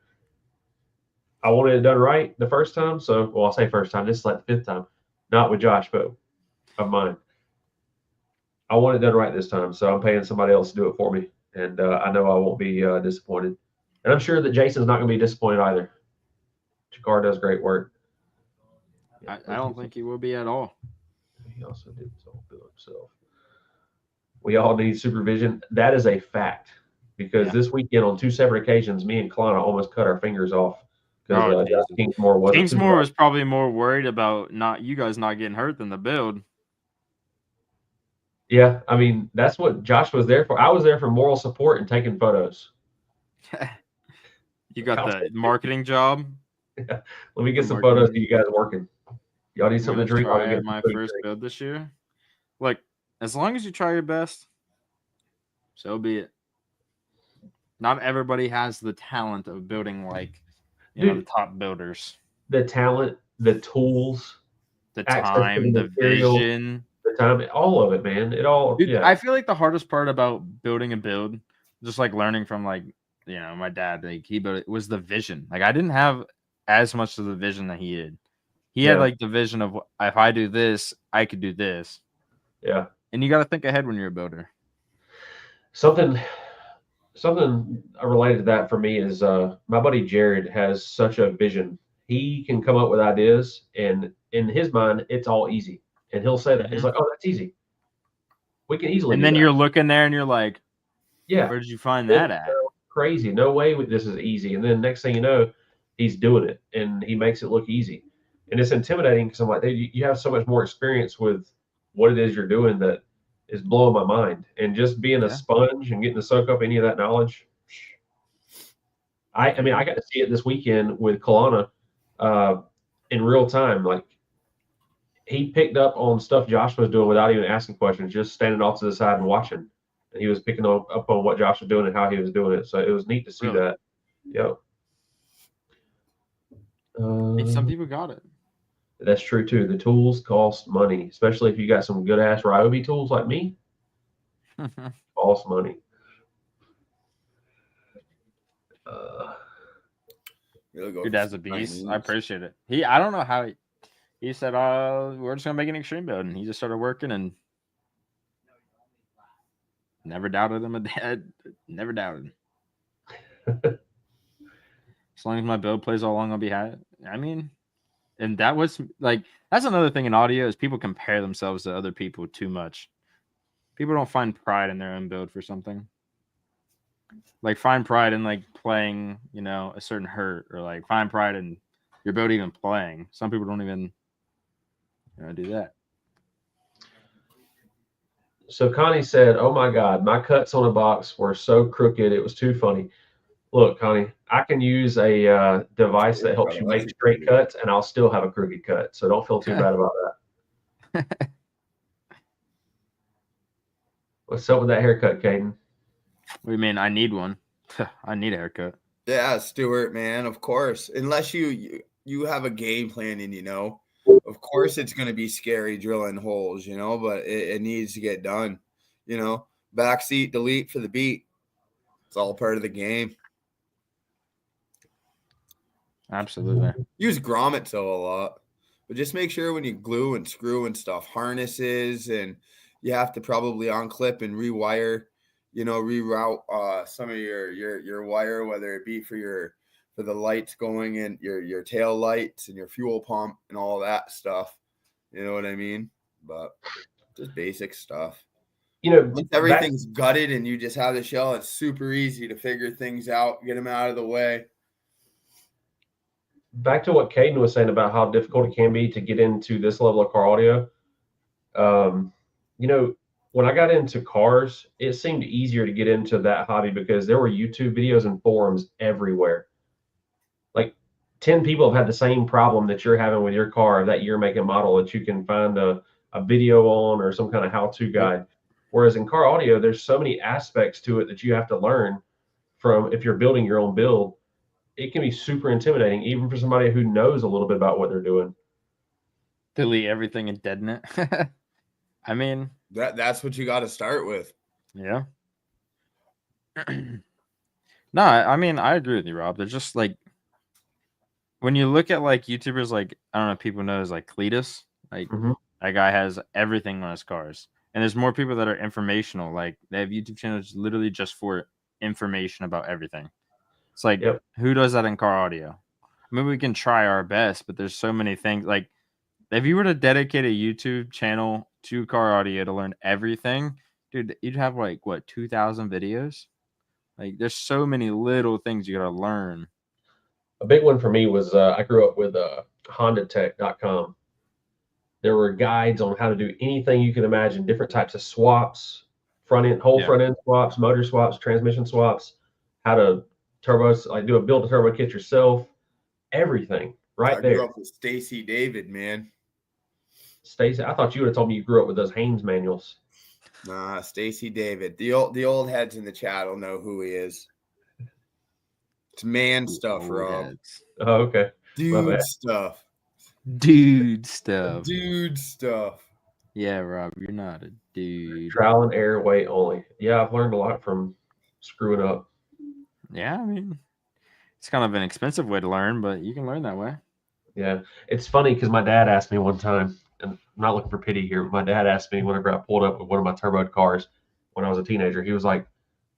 I wanted it done right the first time. So, well, I'll say first time. This is like the 5th time. Not with Josh, but of mine. I want it done right this time. So I'm paying somebody else to do it for me. And I know I won't be disappointed. And I'm sure that Jason's not going to be disappointed either. Jakar does great work. I don't think he will be at all. He also did his own bill himself. We all need supervision. That is a fact. Because this weekend, on 2 separate occasions, me and Kalana almost cut our fingers off. Because Kingsmore wasn't. Kingsmore was probably more worried about you guys not getting hurt than the build. Yeah, I mean, that's what Josh was there for. I was there for moral support and taking photos. You got the marketing job. Yeah. Let me get some photos of you guys working. Y'all need something to drink. I'm gonna try my first build this year. Like, as long as you try your best, so be it. Not everybody has the talent of building like the top builders. The talent, the tools, the time, the vision, the time, all of it, man. It all. Dude, I feel like the hardest part about building a build, just like learning from my dad, like he built it, was the vision. Like I didn't have as much of the vision that he did. He had like the vision of if I do this, I could do this. Yeah. And you got to think ahead when you're a builder. Something related to that for me is my buddy Jared has such a vision. He can come up with ideas, and in his mind, it's all easy. And he'll say that he's like, "Oh, that's easy. We can easily." And then you're looking there, and you're like, "Yeah, where did you find that at?" Crazy. No way this is easy. And then next thing you know, he's doing it, and he makes it look easy. And it's intimidating because I'm like, you have so much more experience with what it is you're doing that is blowing my mind. And just being a sponge and getting to soak up any of that knowledge. I mean, I got to see it this weekend with Kalana in real time. Like, he picked up on stuff Josh was doing without even asking questions, just standing off to the side and watching. And he was picking up on what Josh was doing and how he was doing it. So it was neat to see that. Yep. Some people got it. That's true too. The tools cost money, especially if you got some good ass Ryobi tools like me. Cost money. Your dad's a beast. I appreciate it. I don't know how he said, we're just gonna make an extreme build, and he just started working and never doubted him. Never doubted. As long as my build plays all along, I'll be happy. I mean, and that was like, that's another thing in audio is people compare themselves to other people too much. People don't find pride in their own build for something. Like find pride in like playing, a certain hurt, or like find pride in your build even playing. Some people don't even do that. So Connie said, "Oh my God, my cuts on a box were so crooked, it was too funny." Look, Connie, I can use a device that helps you make straight cuts, and I'll still have a crooked cut. So don't feel too bad about that. What's up with that haircut, Caden? What do you mean? I need one. I need a haircut. Yeah, Stuart, man, of course. Unless you have a game plan and of course it's going to be scary drilling holes, but it needs to get done. Backseat delete for the beat. It's all part of the game. Absolutely. Use grommets though a lot, but just make sure when you glue and screw and stuff, harnesses, and you have to probably unclip and rewire, reroute some of your wire, whether it be for the lights going in your tail lights and your fuel pump and all that stuff. You know what I mean? But just basic stuff. Once everything's gutted and you just have the shell, it's super easy to figure things out, get them out of the way. Back to what Caden was saying about how difficult it can be to get into this level of car audio. When I got into cars, it seemed easier to get into that hobby because there were YouTube videos and forums everywhere. Like 10 people have had the same problem that you're having with your car, that year, make, and model, that you can find a video on or some kind of how-to guide. Whereas in car audio, there's so many aspects to it that you have to learn from if you're building your own build. It can be super intimidating, even for somebody who knows a little bit about what they're doing. Delete everything and deaden it. I mean, that's what you got to start with. Yeah. No, I mean, I agree with you, Rob. They're just like, when you look at like YouTubers, like, I don't know if people know, is like Cletus. Like, that guy has everything on his cars. And there's more people that are informational. Like, they have YouTube channels literally just for information about everything. It's like, who does that in car audio? I mean, we can try our best, but there's so many things. Like, if you were to dedicate a YouTube channel to car audio to learn everything, dude, you'd have like, what, 2,000 videos? Like, there's so many little things you got to learn. A big one for me was I grew up with HondaTech.com. There were guides on how to do anything you can imagine, different types of swaps, front end swaps, motor swaps, transmission swaps, how to do a build a turbo kit yourself, everything right there. I grew up with Stacy David, man. Stacy, I thought you would have told me you grew up with those Haynes manuals. Nah, Stacy David. The old heads in the chat will know who he is. It's man stuff, Rob. Heads. Oh, okay. Dude stuff. Dude stuff. Dude stuff. Yeah, Rob, you're not a dude. Trial and error way only. Yeah, I've learned a lot from screwing up. Yeah, I mean, it's kind of an expensive way to learn, but you can learn that way. Yeah, it's funny because my dad asked me one time, and I'm not looking for pity here, but my dad asked me whenever I pulled up with one of my turboed cars when I was a teenager, he was like,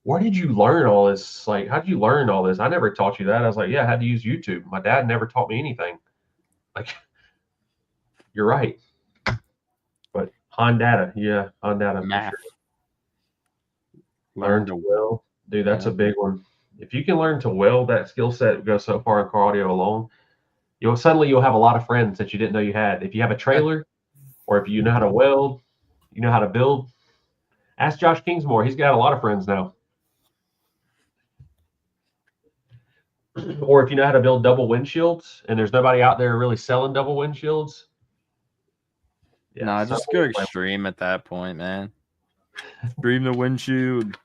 where did you learn all this? Like, how did you learn all this? I never taught you that. I was like, yeah, I had to use YouTube. My dad never taught me anything. Like, you're right. But Honda, math. Sure. Learn to weld. Dude, that's a big one. If you can learn to weld, that skill set goes so far in car audio alone. You'll have a lot of friends that you didn't know you had. If you have a trailer, or if you know how to weld, you know how to build. Ask Josh Kingsmore. He's got a lot of friends now. Or if you know how to build double windshields, and there's nobody out there really selling double windshields. Yeah, no, just go extreme at that point, man. Extreme the windshield.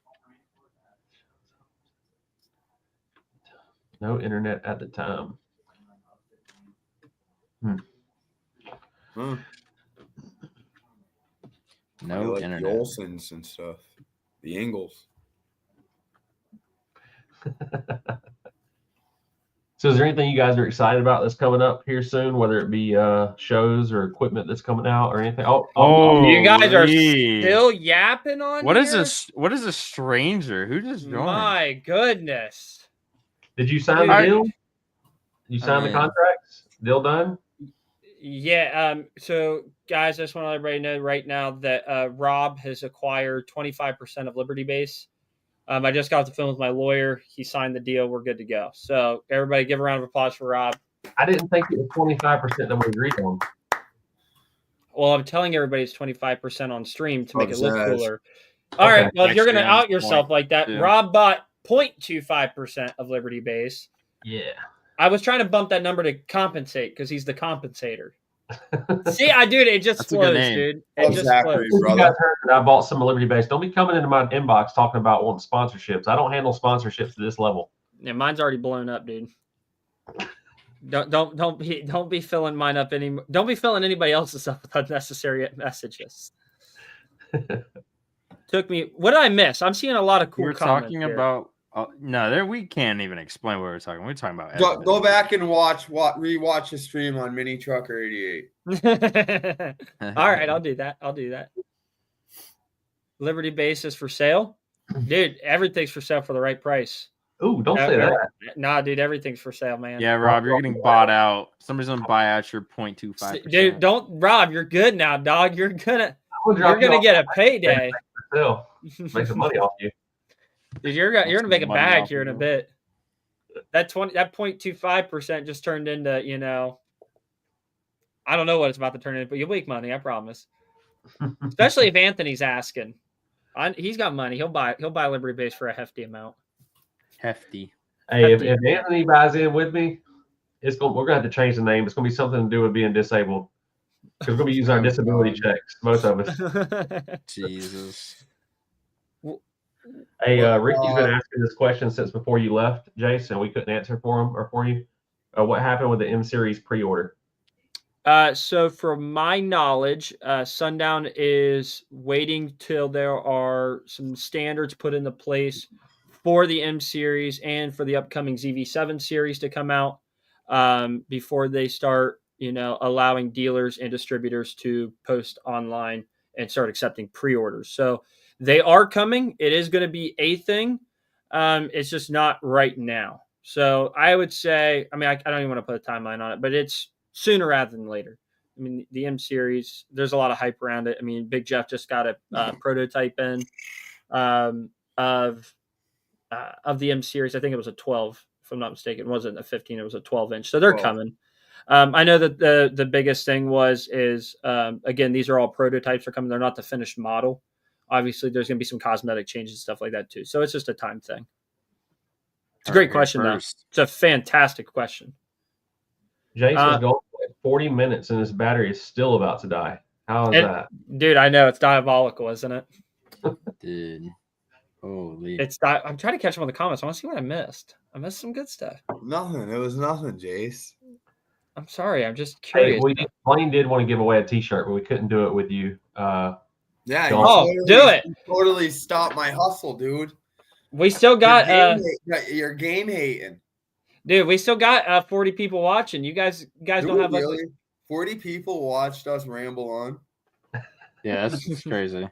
No internet at the time. No internet. The Olsons and stuff. The Ingalls. So is there anything you guys are excited about that's coming up here soon, whether it be shows or equipment that's coming out or anything? You guys are still yapping on What here? Is this? What is a stranger? Who just joined? My goodness. Did you sign the deal? You signed the contracts? Deal done? Yeah. So, guys, I just want to let everybody know right now that Rob has acquired 25% of Liberty Base. I just got off the phone with my lawyer. He signed the deal. We're good to go. So, everybody give a round of applause for Rob. I didn't think it was 25% that we agreed on. Well, I'm telling everybody it's 25% on stream to make it look cooler. All right. Well, if you're going to out yourself like that, Rob bought 0.25% of Liberty Base. Yeah. I was trying to bump that number to compensate because he's the compensator. See, it just That's a good flows, name. dude. It just Exactly, flows. brother. You guys heard that I bought some Liberty Base. Don't be coming into my inbox talking about wanting sponsorships. I don't handle sponsorships to this level. Yeah, mine's already blown up, dude. Don't be filling mine up any. Don't be filling anybody else's up with unnecessary messages. Took me. What did I miss? I'm seeing a lot of cool. We're comments talking here. about we can't even explain what we're talking. We're talking about Go back and rewatch a stream on Mini Trucker 88. All right, I'll do that. Liberty Base is for sale, dude. Everything's for sale for the right price. Ooh, don't say that. Nah, dude, everything's for sale, man. Yeah, Rob, you're getting bought out. Somebody's gonna buy out your 0.25%. Dude, don't, Rob. You're good now, dog. You're gonna get a payday. Still, make some money off you. Dude, you're gonna make a money bag off here in a you. bit. That 0.25% just turned into, I don't know what it's about to turn into, but you'll make money, I promise. Especially if Anthony's asking. He's got money. He'll buy Liberty Base for a hefty amount. Hefty. Hey, if Anthony buys in with me, we're gonna have to change the name. It's gonna be something to do with being disabled. Because we're gonna be using our disability checks, both of us. Jesus. Hey, Ricky's been asking this question since before you left, Jason. We couldn't answer for him or for you. What happened with the M Series pre-order? So from my knowledge, Sundown is waiting till there are some standards put into place for the M Series and for the upcoming ZV7 series to come out before they start, allowing dealers and distributors to post online and start accepting pre-orders. So they are coming. It is going to be a thing. It's just not right now. So I would say, I don't even want to put a timeline on it, but it's sooner rather than later. I mean, the M Series, there's a lot of hype around it. I mean, Big Jeff just got a prototype in of the M Series. I think it was a 12, if I'm not mistaken. It wasn't a 15, it was a 12-inch. So they're coming. I know that the biggest thing is again, these are all prototypes are coming. They're not the finished model. Obviously, there's going to be some cosmetic changes and stuff like that too. So it's just a time thing. It's a great question, though. It's a fantastic question. Jason's going for like 40 minutes and his battery is still about to die. How is that? Dude, I know. It's diabolical, isn't it? Dude. Holy. I'm trying to catch up on the comments. I want to see what I missed. I missed some good stuff. Nothing. It was nothing, Jace. I'm sorry. I'm just curious. Hey, Blaine did want to give away a T-shirt, but we couldn't do it with you. Yeah. Do it. You totally stopped my hustle, dude. We still got your game hating. Dude, we still got 40 people watching. You guys don't have really? 40 people watched us ramble on. Yeah, that's crazy.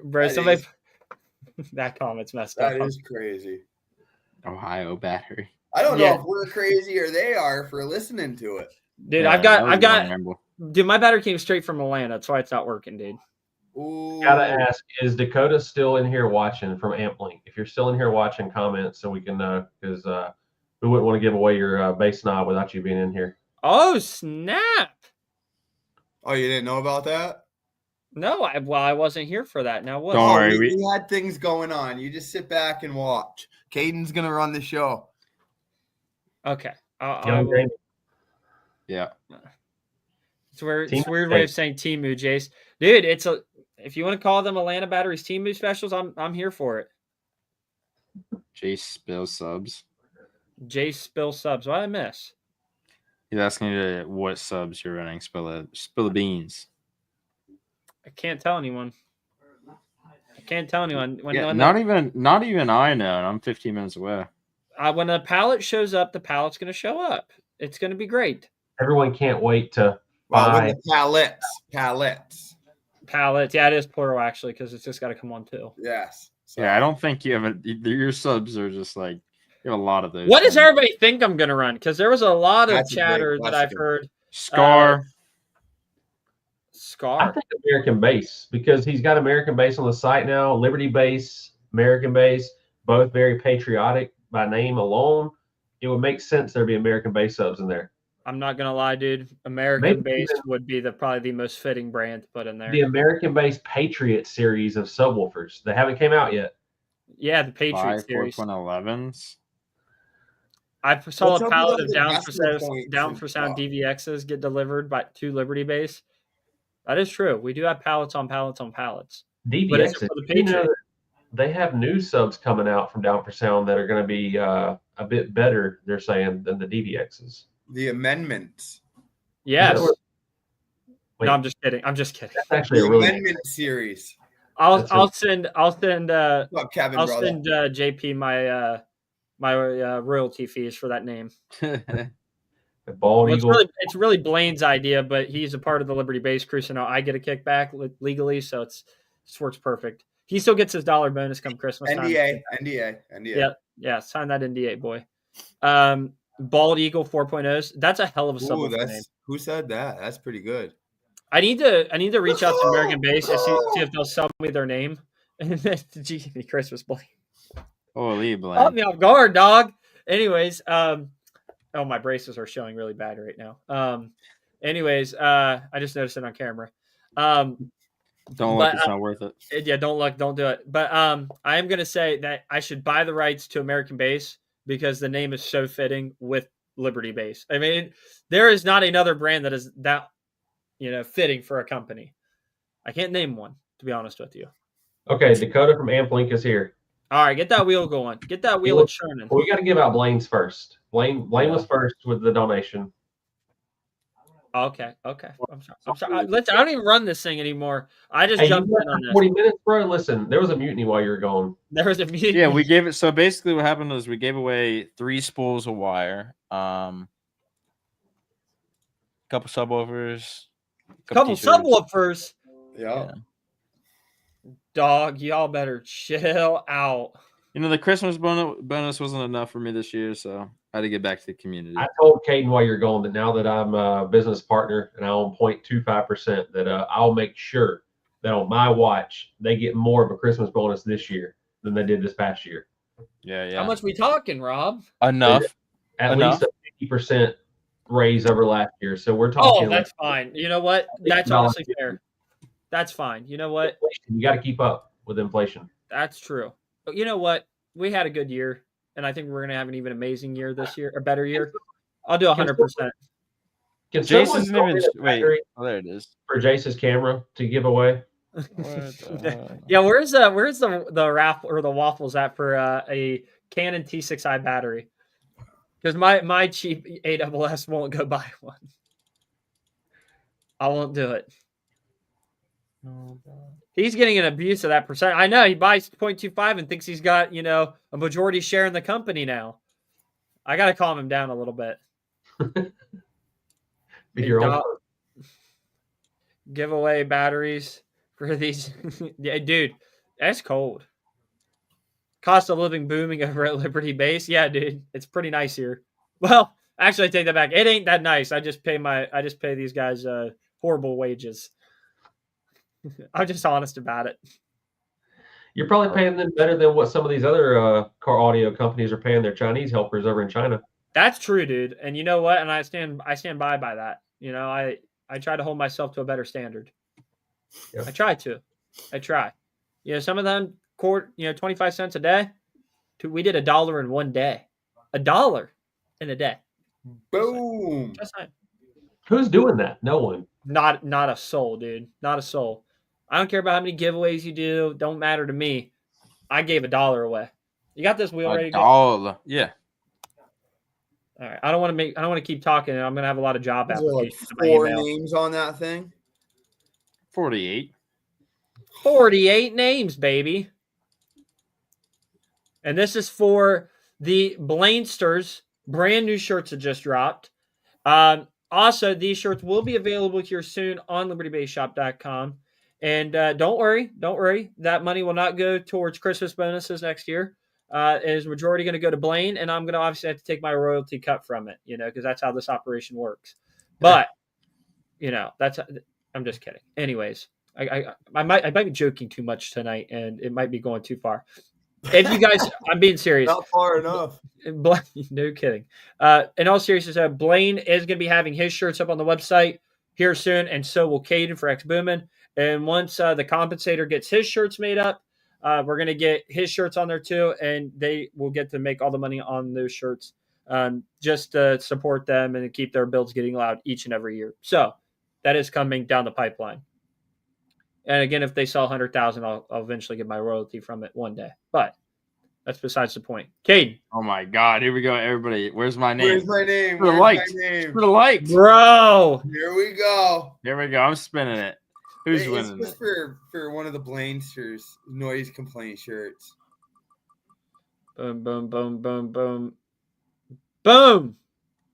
Bro, that comment's messed up. That is crazy. Ohio battery. I don't know if we're crazy or they are for listening to it. Dude, yeah, dude, my battery came straight from Atlanta. That's why it's not working, dude. Ooh. Gotta ask, is Dakota still in here watching from AmpLink? If you're still in here watching, comment so we can know, because we wouldn't want to give away your base knob without you being in here. Oh, snap. Oh, you didn't know about that? No, I wasn't here for that. Now what? Don't worry. We had things going on. You just sit back and watch. Caden's going to run the show. Okay. Yeah. It's a weird way of saying Temu, Jace. Dude, if you want to call them Atlanta Batteries Temu specials, I'm here for it. Jace Spill subs. Jace Spill subs. What did I miss? He's asking you what subs you're running. Spill the beans. I can't tell anyone. Not even I know, and I'm 15 minutes away. When the pallet shows up, the pallet's going to show up. It's going to be great. Everyone can't wait to buy. When the pallets. Yeah, it is plural actually, because it's just got to come on too. Yes. So. Yeah, I don't think you have your subs are just like you have a lot of those. What does everybody think I'm going to run? Because there was a lot of chatter that I've heard. Scar. I think American Base, because he's got American Base on the site now. Liberty Base, American Base, both very patriotic by name alone. It would make sense there be American Base subs in there. I'm not gonna lie, dude. American Base would be probably the most fitting brand to put in there. The American Base Patriot series of subwoofers. They haven't came out yet. Yeah, the Patriot series. 4.11s. I saw What's a up pallet with of all the decimal points down and for sound stuff? DVXs get delivered to Liberty Base. That is true. We do have pallets on pallets on pallets. But is it DVXs. for the You know Patriot? that they have new subs coming out from Down for Sound that are going to be a bit better, they're saying, than the DVXs. The amendments. Yes. Wait, No, I'm just kidding. I'm just kidding. that's actually The a really amendment series. I'll That's I'll send What's up, Kevin, I'll brother? send JP my royalty fees for that name. a bald Well, eagle. it's really Blaine's idea, but he's a part of the Liberty Base crew, so now I get a kickback legally, so this works perfect. He still gets his dollar bonus come Christmas time. NDA. Yeah, sign that NDA, boy. Bald Eagle 4.0s. That's a hell of a Ooh, subwoofer name. who said that? That's pretty good. I need to reach out to American Base and see if they'll sell me their name. Gee, Christmas Blaine. Holy Caught Blaine. me off guard, dog. Anyways, oh, my braces are showing really bad right now. Anyways, I just noticed it on camera. Don't look, it's not worth it. Yeah, don't do it. But I am gonna say that I should buy the rights to American Base because the name is so fitting with Liberty Base. I mean, there is not another brand that is that fitting for a company. I can't name one, to be honest with you. Okay, Dakota from AmpLink is here. All right, get that wheel going. Get that wheel churning. Well, we got to give out Blaine's first. Blaine was first with the donation. Okay. I'm sorry. I don't even run this thing anymore. I just Hey, jumped you in on this. 40 minutes, bro. Listen, there was a mutiny while you were gone. There was a mutiny. Yeah, we gave it. So basically, what happened was we gave away 3 spools of wire, couple subwoofers, couple t-shirts. subwoofers. Yeah. Dog, y'all better chill out. The Christmas bonus wasn't enough for me this year, so I had to get back to the community. I told Caden while you're gone that now that I'm a business partner and I own 0.25%, that I'll make sure that on my watch they get more of a Christmas bonus this year than they did this past year. Yeah. How much we talking, Rob? Enough. At least a 50% raise over last year. So we're talking. Oh, that's fine. You know what? That's honestly fair. That's fine. You know what? You got to keep up with inflation. That's true. But you know what? We had a good year, and I think we're going to have an even amazing year this year, a better year. I'll do 100%. Jason's even wait. Oh, there it is. For Jason's camera to give away. Yeah, where's the raffle or the waffles at for a Canon T6i battery? Because my cheap AWS won't go buy one. I won't do it. He's getting an abuse of that percent. I know he buys 0.25 and thinks he's got a majority share in the company now. I got to calm him down a little bit. Give away batteries for these. Yeah, dude, that's cold. Cost of living booming over at Liberty Base. Yeah, dude, it's pretty nice here. Well, actually, I take that back. It ain't that nice. I just pay these guys horrible wages. I'm just honest about it. You're probably paying them better than what some of these other car audio companies are paying their Chinese helpers over in China. That's true, dude. And you know what? And I stand by that. I try to hold myself to a better standard. Yeah. I try. Some of them 25 cents a day. We did $1 in one day. $1 in a day. Boom. Who's doing that? No one. Not a soul, dude. Not a soul. I don't care about how many giveaways you do. Don't matter to me. I gave $1 away. You got this wheel ready to go? Yeah. All right. I don't want to keep talking. I'm going to have a lot of job applications. Like 4 names on that thing. 48. 48 names, baby. And this is for the Blainsters brand new shirts that just dropped. Also, these shirts will be available here soon on libertybaseshop.com. And don't worry. That money will not go towards Christmas bonuses next year. It is majority going to go to Blaine, and I'm going to obviously have to take my royalty cut from it, because that's how this operation works. But, I'm just kidding. Anyways, I might be joking too much tonight, and it might be going too far. If you guys, I'm being serious. Not far enough. No kidding. In all seriousness, Blaine is going to be having his shirts up on the website here soon, and so will Caden for X Boomin'. And once the compensator gets his shirts made up, we're going to get his shirts on there too, and they will get to make all the money on those shirts just to support them and keep their builds getting loud each and every year. So that is coming down the pipeline. And again, if they sell 100,000, I'll eventually get my royalty from it one day. But that's besides the point. Caden. Oh my God! Here we go, everybody. Where's my name? Where's my name? For the Where's likes. my name? For the likes. Bro. Here we go. There we go. I'm spinning it. Who's It's winning just it? for one of the Blainsters noise complaint shirts. Boom, boom, boom, boom, boom. Boom.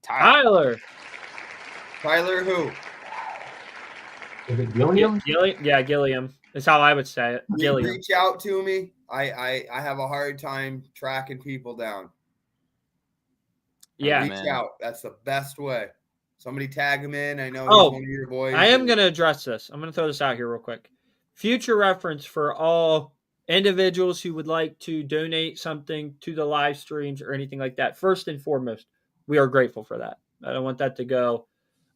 Tyler. Tyler who? Is it Gilliam? Yeah, Gilliam. That's how I would say it. Gilliam. Reach out to me. I have a hard time tracking people down. Yeah. Reach out. That's the best way. Somebody tag him in. I know Oh, he's one of your boys. I am going to address this. I'm going to throw this out here real quick. Future reference for all individuals who would like to donate something to the live streams or anything like that. First and foremost, we are grateful for that. I don't want that to go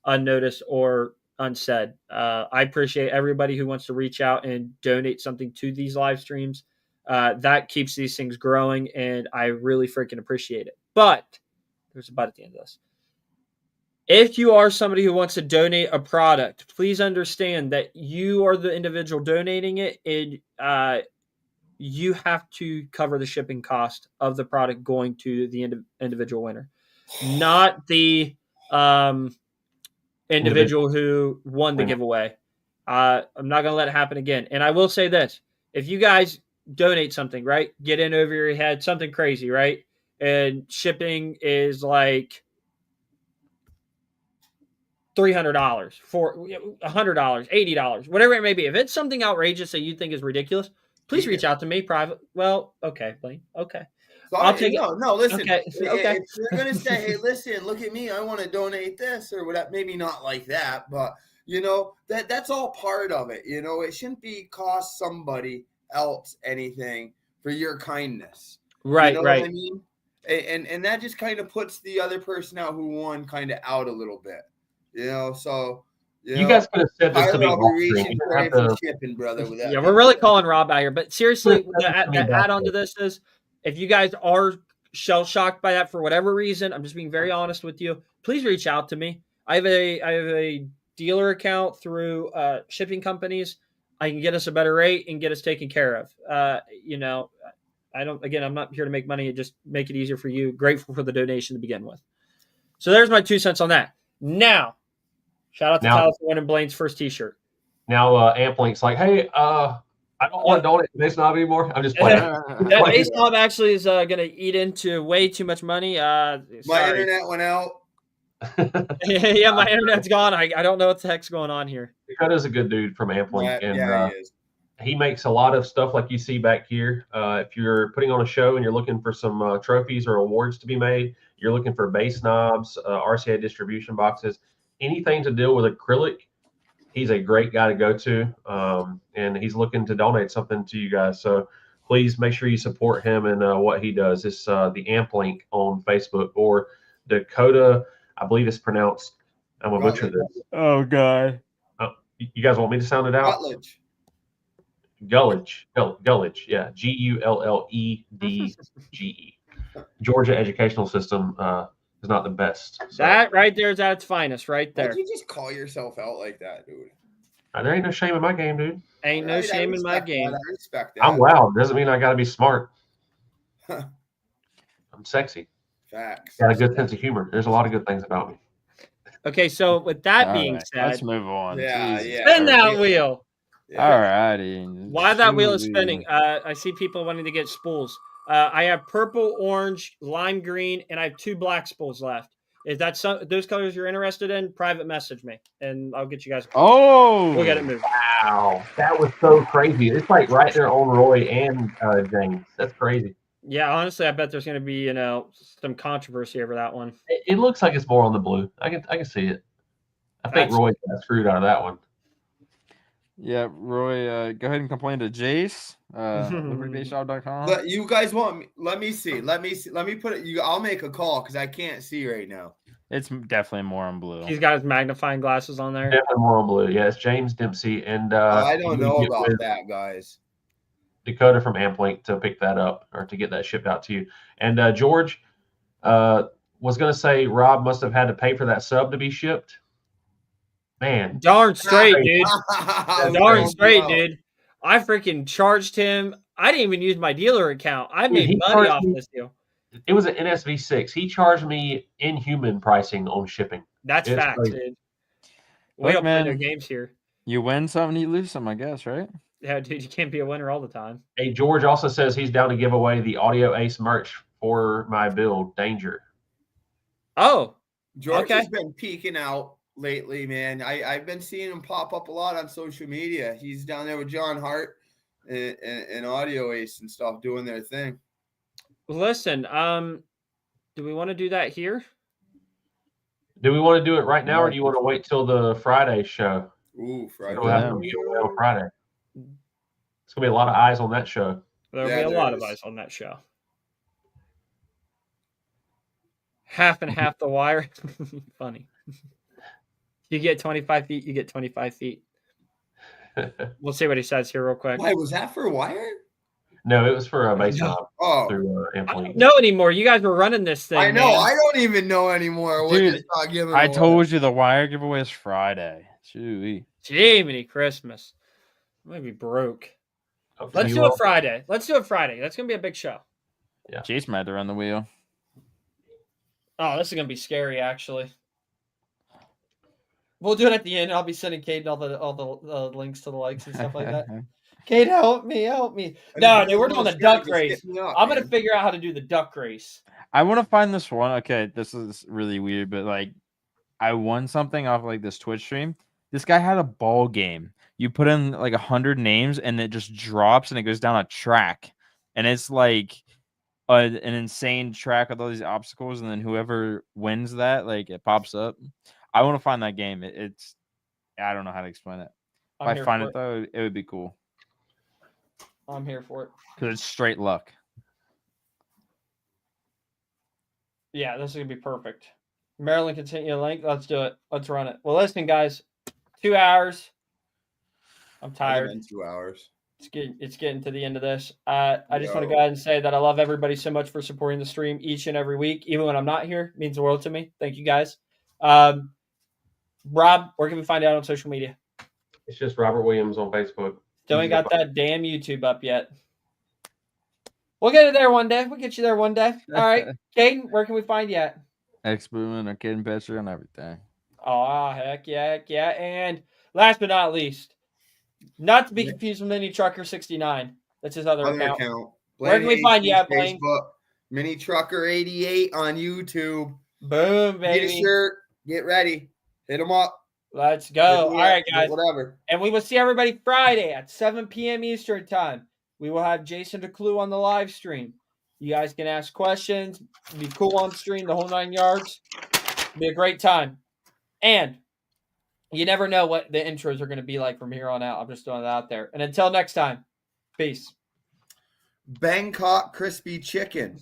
unnoticed or unsaid. I appreciate everybody who wants to reach out and donate something to these live streams. That keeps these things growing, and I really freaking appreciate it. But there's a but at the end of this. If you are somebody who wants to donate a product, please understand that you are the individual donating it, and you have to cover the shipping cost of the product going to the individual winner, not the individual who won the giveaway. I'm not going to let it happen again. And I will say this. If you guys donate something, right, get in over your head, something crazy, right, and shipping is like $300, for $100, $80, whatever it may be. If it's something outrageous that you think is ridiculous, please reach out to me private. Well, okay, Blaine. Okay. I'll take it. No, listen. Okay. If you're going to say, hey, listen, look at me. I want to donate this or whatever. Maybe not like that, but, that's all part of it. It shouldn't be cost somebody else anything for your kindness. Right, What right. I mean? And that just kind of puts the other person out who won kind of out a little bit. So you guys could have said this to me. I'll be reaching for shipping, brother. Yeah, we're really calling Rob out here. But seriously, the add-on to this is, if you guys are shell-shocked by that for whatever reason, I'm just being very honest with you, please reach out to me. I have a dealer account through shipping companies. I can get us a better rate and get us taken care of. I'm not here to make money. Just make it easier for you. Grateful for the donation to begin with. So there's my 2 cents on that. Now, shout out to Tyler for winning Blaine's first T-shirt. Now, Amplink's like, hey, I don't want to donate to Base Knob anymore. I'm just playing. That Base Knob actually is going to eat into way too much money. My internet went out. Yeah, my internet's gone. I don't know what the heck's going on here. Dakota's a good dude from Amplink. Yeah, he is. He makes a lot of stuff like you see back here. If you're putting on a show and you're looking for some trophies or awards to be made, you're looking for base knobs, RCA distribution boxes, anything to deal with acrylic, he's a great guy to go to. And he's looking to donate something to you guys. So please make sure you support him and what he does. It's the Amplink on Facebook, or Dakota, I believe it's pronounced, I'm going to butcher this. Oh, God. You guys want me to sound it out? Gullidge, yeah, Gulledge. Georgia educational system is not the best. So. That right there is at its finest, right there. Why'd you just call yourself out like that, dude? There ain't no shame in my game, dude. Ain't no shame in my game. I respect that. I'm loud. Doesn't mean I got to be smart. I'm sexy. Facts. Got a good sense of humor. There's a lot of good things about me. Okay, so with that being said, let's move on. Yeah. Spin that wheel. Yeah. All righty. While that wheel is spinning, I see people wanting to get spools. I have purple, orange, lime green, and I have 2 black spools left. If that's those colors you're interested in, private message me, and I'll get you guys. We'll get it moved. Wow, that was so crazy. It's like right there on Roy and James. That's crazy. Yeah, honestly, I bet there's going to be some controversy over that one. It looks like it's more on the blue. I can see it. I think Roy got screwed out of that one. Yeah, Roy, go ahead and complain to Jace, libertybaseshop.com. But you guys want me? Let me see. Let me put it. I'll make a call because I can't see right now. It's definitely more on blue. He's got his magnifying glasses on there. Definitely more on blue. Yeah, it's James Dempsey, and I don't know about that, guys. Dakota from Amplink to pick that up or to get that shipped out to you. And George, was going to say Rob must have had to pay for that sub to be shipped. Man, Darn straight, dude. That's Darn crazy. straight, dude. I freaking charged him. I didn't even use my dealer account. I Dude, made he money charged off me- this deal. It was an NSV6. He charged me inhuman pricing on shipping. That's It's facts, crazy. dude. We Look, don't play no man. games here. You win something, you lose some, I guess, right? Yeah, dude, you can't be a winner all the time. Hey, George also says he's down to give away the Audio Ace merch for my build, Danger. Oh, George Okay. has been peeking out lately, man. I've been seeing him pop up a lot on social media. He's down there with John Hart and Audio Ace and stuff doing their thing. listen. Do we want to do that here? Do we want to do it right now, or do you want to wait till the Friday show? Ooh, Friday. We'll have to give away on Friday. It's gonna be a lot of eyes on that show. There'll Yeah, be a there lot of is. eyes on that show. Half and half the wire. Funny. You get 25 feet, you get 25 feet. We'll see what he says here real quick. Why was that for wire? No, it was for a base No. knob Oh, through I Amplink. don't know anymore. You guys were running this thing. I know. man. I don't even know anymore. What Dude, you start giving I away. told you the wire giveaway is Friday. Shoo-wee. Jiminy Christmas. I'm gonna be broke. Let's You do will- it Friday. Let's do it Friday. That's gonna be a big show. Jason might have to run the wheel. Oh, this is gonna be scary, actually. We'll do it at the end. I'll be sending Caden all the links to the likes and stuff like that. Caden, help me, help me. And No, if dude, we're you're doing the scared, duck just race. hit me up, I'm gonna man. figure out how to do the duck race. I want to find this one. Okay, this is really weird, but like, I won something off like this Twitch stream. This guy had a ball game. You put in like 100 names, and it just drops, and it goes down a track, and it's like an insane track with all these obstacles, and then whoever wins that, like, it pops up. I want to find that game. It's I don't know how to explain it. If I'm I here find for it though, it would be cool I'm here for it. because it's straight luck. Yeah, this is gonna be perfect. Maryland, continue link. Let's do it. Let's run it. Well, listen, guys. 2 hours. I'm Might have tired. been 2 hours. It's getting to the end of this. I just want to Yo. go ahead and say that I love everybody so much for supporting the stream each and every week, even when I'm not here. It means the world to me. Thank you guys. Rob, where can we find out on social media? It's just Robert Williams on Facebook. Still ain't got that damn YouTube up yet. We'll get it there one day. We'll get you there one day. All right. Caden, where can we find you at? X Booming, Arcade and Petcher, and everything. Oh, heck yeah, heck yeah. And last but not least, not to be confused with Mini Trucker 69. That's his other account. Where can we find you at, Blaine? Facebook, Mini Trucker 88 on YouTube. Boom, Get a baby. shirt. Get ready. Hit them up. Let's Hit go. me All up, right, guys. Whatever. And we will see everybody Friday at 7 p.m. Eastern time. We will have Jason DeClue on the live stream. You guys can ask questions. Be cool on stream, the whole 9 yards. Be a great time. And you never know what the intros are going to be like from here on out. I'm just throwing it out there. And until next time, peace. Bangkok crispy chicken.